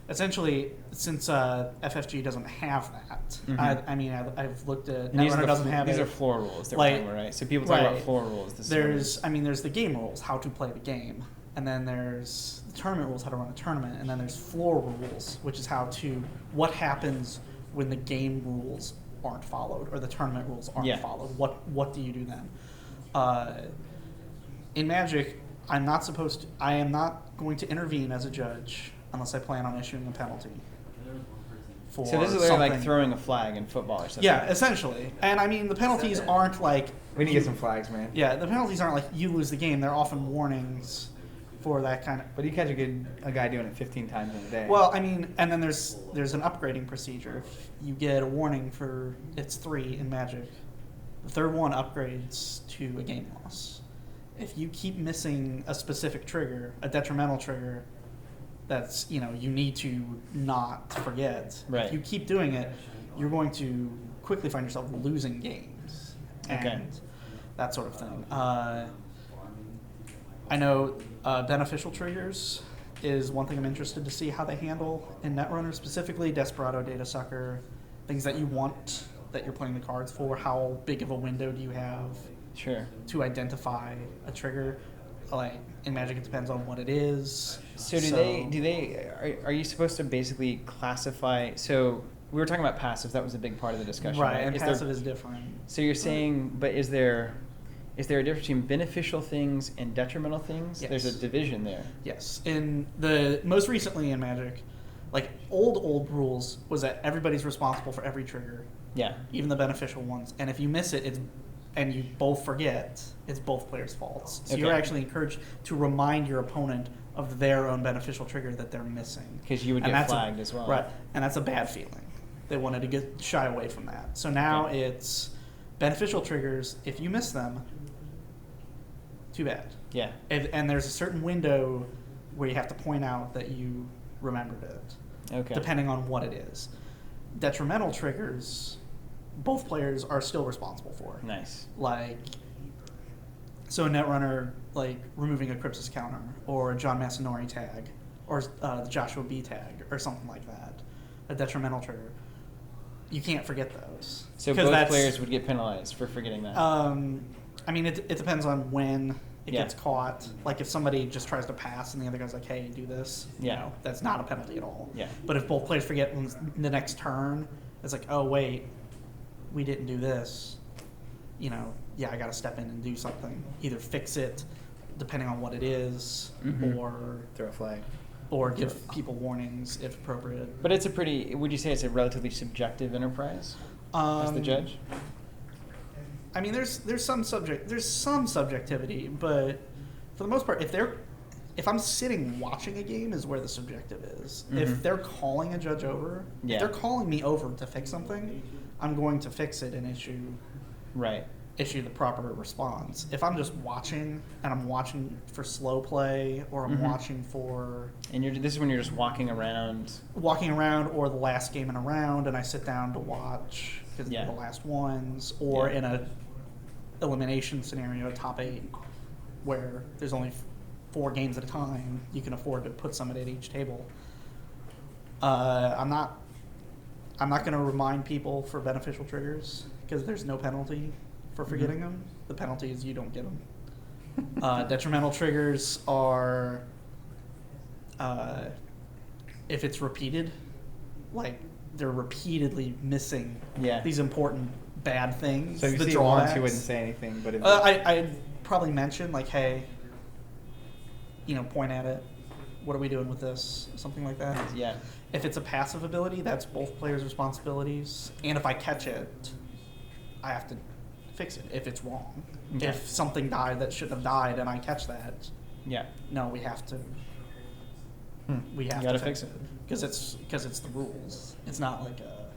S4: essentially, since FFG doesn't have that,
S1: Mm-hmm.
S4: I've looked at
S1: And
S4: Netrunner doesn't have
S1: these
S4: it.
S1: are floor rules that we're talking about, right? So people talk about floor rules.
S4: There's the game rules, how to play the game, and then there's the tournament rules, how to run a tournament, and then there's floor rules, which is what happens when the game rules aren't followed or the tournament rules aren't followed. What do you do then? In Magic, I am not going to intervene as a judge unless I plan on issuing a penalty.
S1: So this is literally like throwing a flag in football or something.
S4: Yeah, essentially. And the penalties aren't like...
S2: We need to get some flags, man.
S4: Yeah, the penalties aren't like you lose the game. They're often warnings for that kind of.
S2: But you catch a guy doing it 15 times in a day.
S4: Well, I mean, and then there's an upgrading procedure. If you get a warning for it's 3 in Magic, the third one upgrades to a game loss. If you keep missing a specific trigger, a detrimental trigger, that's you need to not forget.
S1: Right.
S4: If you keep doing it, you're going to quickly find yourself losing games and that sort of thing. I know beneficial triggers is one thing I'm interested to see how they handle in Netrunner, specifically Desperado, Data Sucker, things that you want that you're playing the cards for. How big of a window do you have to identify a trigger? Like in Magic, it depends on what it is.
S1: So are you supposed to basically classify? So we were talking about passive. That was a big part of the discussion,
S4: right? And
S1: is
S4: passive is different.
S1: So you're saying, but is there a difference between beneficial things and detrimental things?
S4: Yes.
S1: There's a division there.
S4: Yes. In the most recently in Magic, like old rules was that everybody's responsible for every trigger.
S1: Yeah.
S4: Even the beneficial ones. And if you miss it, and you both forget, it's both players' faults. So you're actually encouraged to remind your opponent of their own beneficial trigger that they're missing.
S1: Because you would get flagged as well.
S4: Right. And that's a bad feeling. They wanted to get shy away from that. So now it's beneficial triggers. If you miss them, too bad.
S1: Yeah.
S4: And there's a certain window where you have to point out that you remembered it.
S1: Okay.
S4: Depending on what it is. Detrimental triggers, both players are still responsible for.
S1: Nice.
S4: Like, so a Netrunner, like removing a Crypsis counter, or a John Massanori tag, or the Joshua B tag, or something like that. A detrimental trigger. You can't forget those.
S1: So both players would get penalized for forgetting that.
S4: I mean, it depends on when it gets caught. Like if somebody just tries to pass and the other guy's like, "Hey, do this," that's not a penalty at all.
S1: Yeah.
S4: But if both players forget the next turn, it's like, "Oh wait, we didn't do this." I got to step in and do something. Either fix it, depending on what it is, or
S2: throw a flag,
S4: or give people warnings if appropriate.
S1: But would you say it's a relatively subjective enterprise as the judge?
S4: I mean, there's some subjectivity, but for the most part, if I'm sitting watching a game is where the subjective is. If they're calling a judge over, if they're calling me over to fix something, I'm going to fix it and issue the proper response. If I'm just watching and I'm watching for slow play, or I'm watching for
S1: this is when you're just walking around
S4: or the last game in a round, and I sit down to watch because they're the last ones, or in a elimination scenario, top 8, where there's only 4 games at a time, you can afford to put somebody at each table. I'm not going to remind people for beneficial triggers because there's no penalty for forgetting them. The penalty is you don't get them. Detrimental triggers are if it's repeated, like they're repeatedly missing these important bad things.
S2: So if you see it once, you wouldn't say anything, but
S4: I'd probably mention like, hey, point at it. What are we doing with this? Something like that.
S1: Yeah.
S4: If it's a passive ability, that's both players' responsibilities. And if I catch it, I have to fix it if it's wrong.
S1: Okay.
S4: If something died that shouldn't have died and I catch that, no, we have to. We have to fix it because it's the rules. It's not like a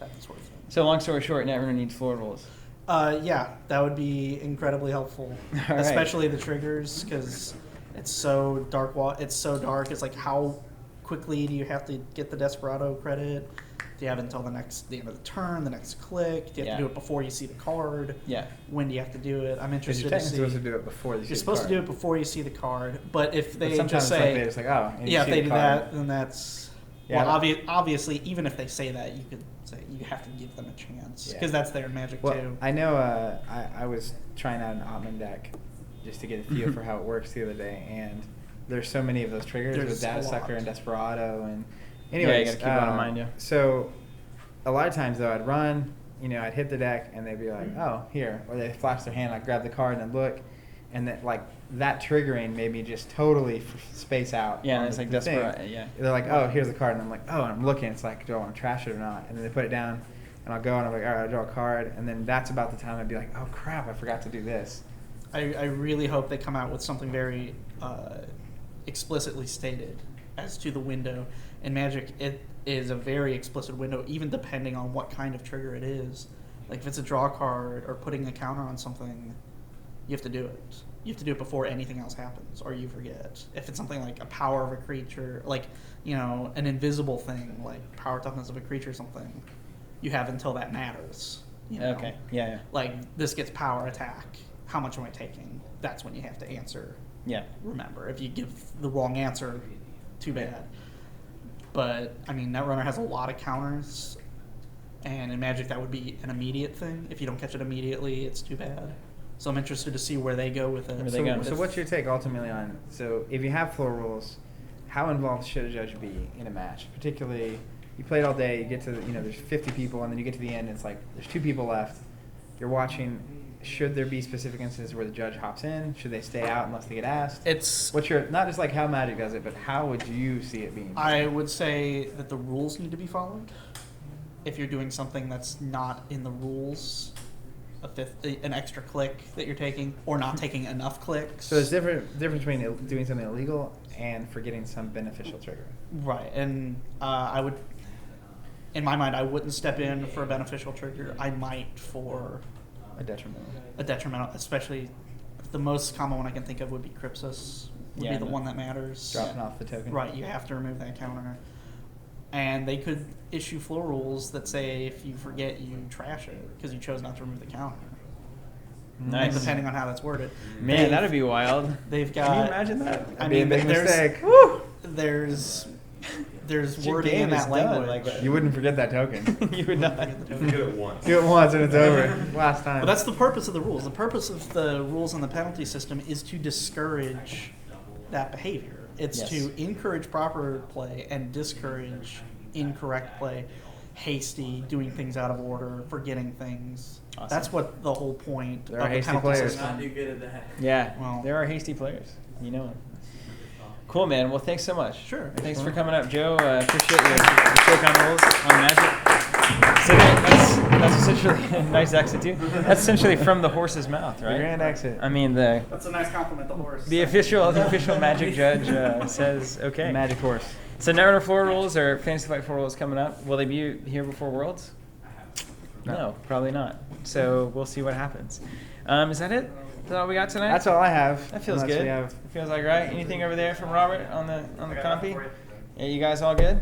S4: that sort of thing.
S1: So long story short, Netrunner needs floor rules.
S4: That would be incredibly helpful, especially the triggers because it's so dark. It's so dark. It's like how quickly do you have to get the Desperado credit? Do you have until the end of the turn, the next click? Do you have to do it before you see the card?
S1: Yeah.
S4: When do you have to do it? I'm interested
S2: to see.
S4: You're
S2: supposed to do it before you see the card.
S4: You're supposed to do it before you see the card, but if they
S2: sometimes
S4: just say,
S2: it's like, oh,
S4: if they do that, then that's
S2: Yeah,
S4: well, obviously, even if they say that, you could say you have to give them a chance because that's their Magic too.
S2: I know. I was trying out an Ottman deck just to get a feel for how it works the other day, and there's so many of those triggers with Data Sucker and Desperado, and anyways,
S1: you gotta keep that in mind. Yeah.
S2: So a lot of times though, I'd run, I'd hit the deck, and they'd be like, "Oh, here," or they flash their hand, I grab the card and then look, and then like that triggering made me just totally space out.
S1: Yeah, and it's like Desperado.
S2: Thing.
S1: Yeah.
S2: They're like, "Oh, here's the card," and I'm like, "Oh," and I'm looking. It's like, do I want to trash it or not? And then they put it down, and I'll go and I'm like, "All right, I draw a card," and then that's about the time I'd be like, "Oh crap, I forgot to do this."
S4: I really hope they come out with something very explicitly stated as to the window. In Magic, it is a very explicit window, even depending on what kind of trigger it is. Like if it's a draw card or putting a counter on something, you have to do it. You have to do it before anything else happens, or you forget. If it's something like a power of a creature, like, you know, an invisible thing, like power toughness of a creature or something, you have until that matters. You know?
S1: Okay. Yeah.
S4: Like, this gets power attack. How much am I taking? That's when you have to answer.
S1: Yeah.
S4: Remember, if you give the wrong answer, too bad. But, I mean, Netrunner has a lot of counters, and in Magic that would be an immediate thing. If you don't catch it immediately, it's too bad. So I'm interested to see where they go with it.
S1: Where they go.
S2: So what's your take ultimately on, so if you have floor rules, how involved should a judge be in a match? Particularly, you played all day, you get to, there's 50 people, and then you get to the end, and it's like, there's 2 people left. You're watching, should there be specific instances where the judge hops in? Should they stay out unless they get asked? What's your, not just like how Magic does it, but how would you see it being?
S4: I would say that the rules need to be followed. If you're doing something that's not in the rules, an extra click that you're taking, or not taking enough clicks.
S2: So there's difference between doing something illegal and forgetting some beneficial trigger.
S4: Right, and I would, in my mind, I wouldn't step in for a beneficial trigger. I might for
S2: A detrimental.
S4: a detrimental, especially the most common one I can think of would be Crypsis. Would be the one that matters.
S2: Dropping off the token.
S4: Right, you have to remove that counter. And they could issue floor rules that say if you forget, you trash it because you chose not to remove the counter.
S1: Nice.
S4: And depending on how that's worded.
S1: Man, that'd be wild.
S4: They've got.
S1: Can you imagine that?
S4: I
S2: That'd be a
S4: mean,
S2: big mistake.
S4: there's
S1: Your
S4: wording
S1: game
S4: in that
S1: is done,
S4: language.
S1: like-
S2: You wouldn't forget that token.
S1: You would not.
S6: Do it once.
S2: Do it once and it's over. Last time.
S4: But that's the purpose of the rules. The purpose of the rules and the penalty system is to discourage that behavior. It's
S1: Yes.
S4: to encourage proper play and discourage incorrect play, hasty, doing things out of order, forgetting things.
S1: Awesome.
S4: That's what the whole point
S2: There
S4: of
S2: are
S4: the
S2: hasty
S4: penalty
S2: players.
S4: system.
S3: Not do good at that.
S1: Yeah.
S4: Well-
S1: There are hasty players. You know it. Cool, man. Well, thanks so much.
S4: Sure.
S1: Thanks for coming up, Joe. Appreciate your take on rules on Magic. So that's essentially nice exit too. That's essentially from the horse's mouth,
S2: The
S1: right?
S2: grand exit.
S1: I mean the
S4: That's a nice compliment, the horse.
S1: the official Magic judge says okay.
S2: Magic horse.
S1: So Netrunner floor rules or Fantasy Flight floor rules coming up. Will they be here before Worlds? No, probably not. So we'll see what happens. Is that it? Is that all we got tonight?
S2: That's all I have.
S1: That feels
S2: Unless
S1: good.
S2: we have-
S1: It feels like right. Anything over there from Robert on the compy?
S6: for you.
S1: Yeah, you guys all good?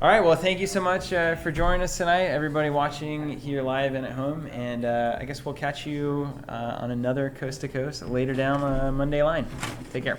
S1: All right. Well, thank you so much for joining us tonight, everybody watching here live and at home. And I guess we'll catch you on another Coast to Coast later down Monday line. Take care.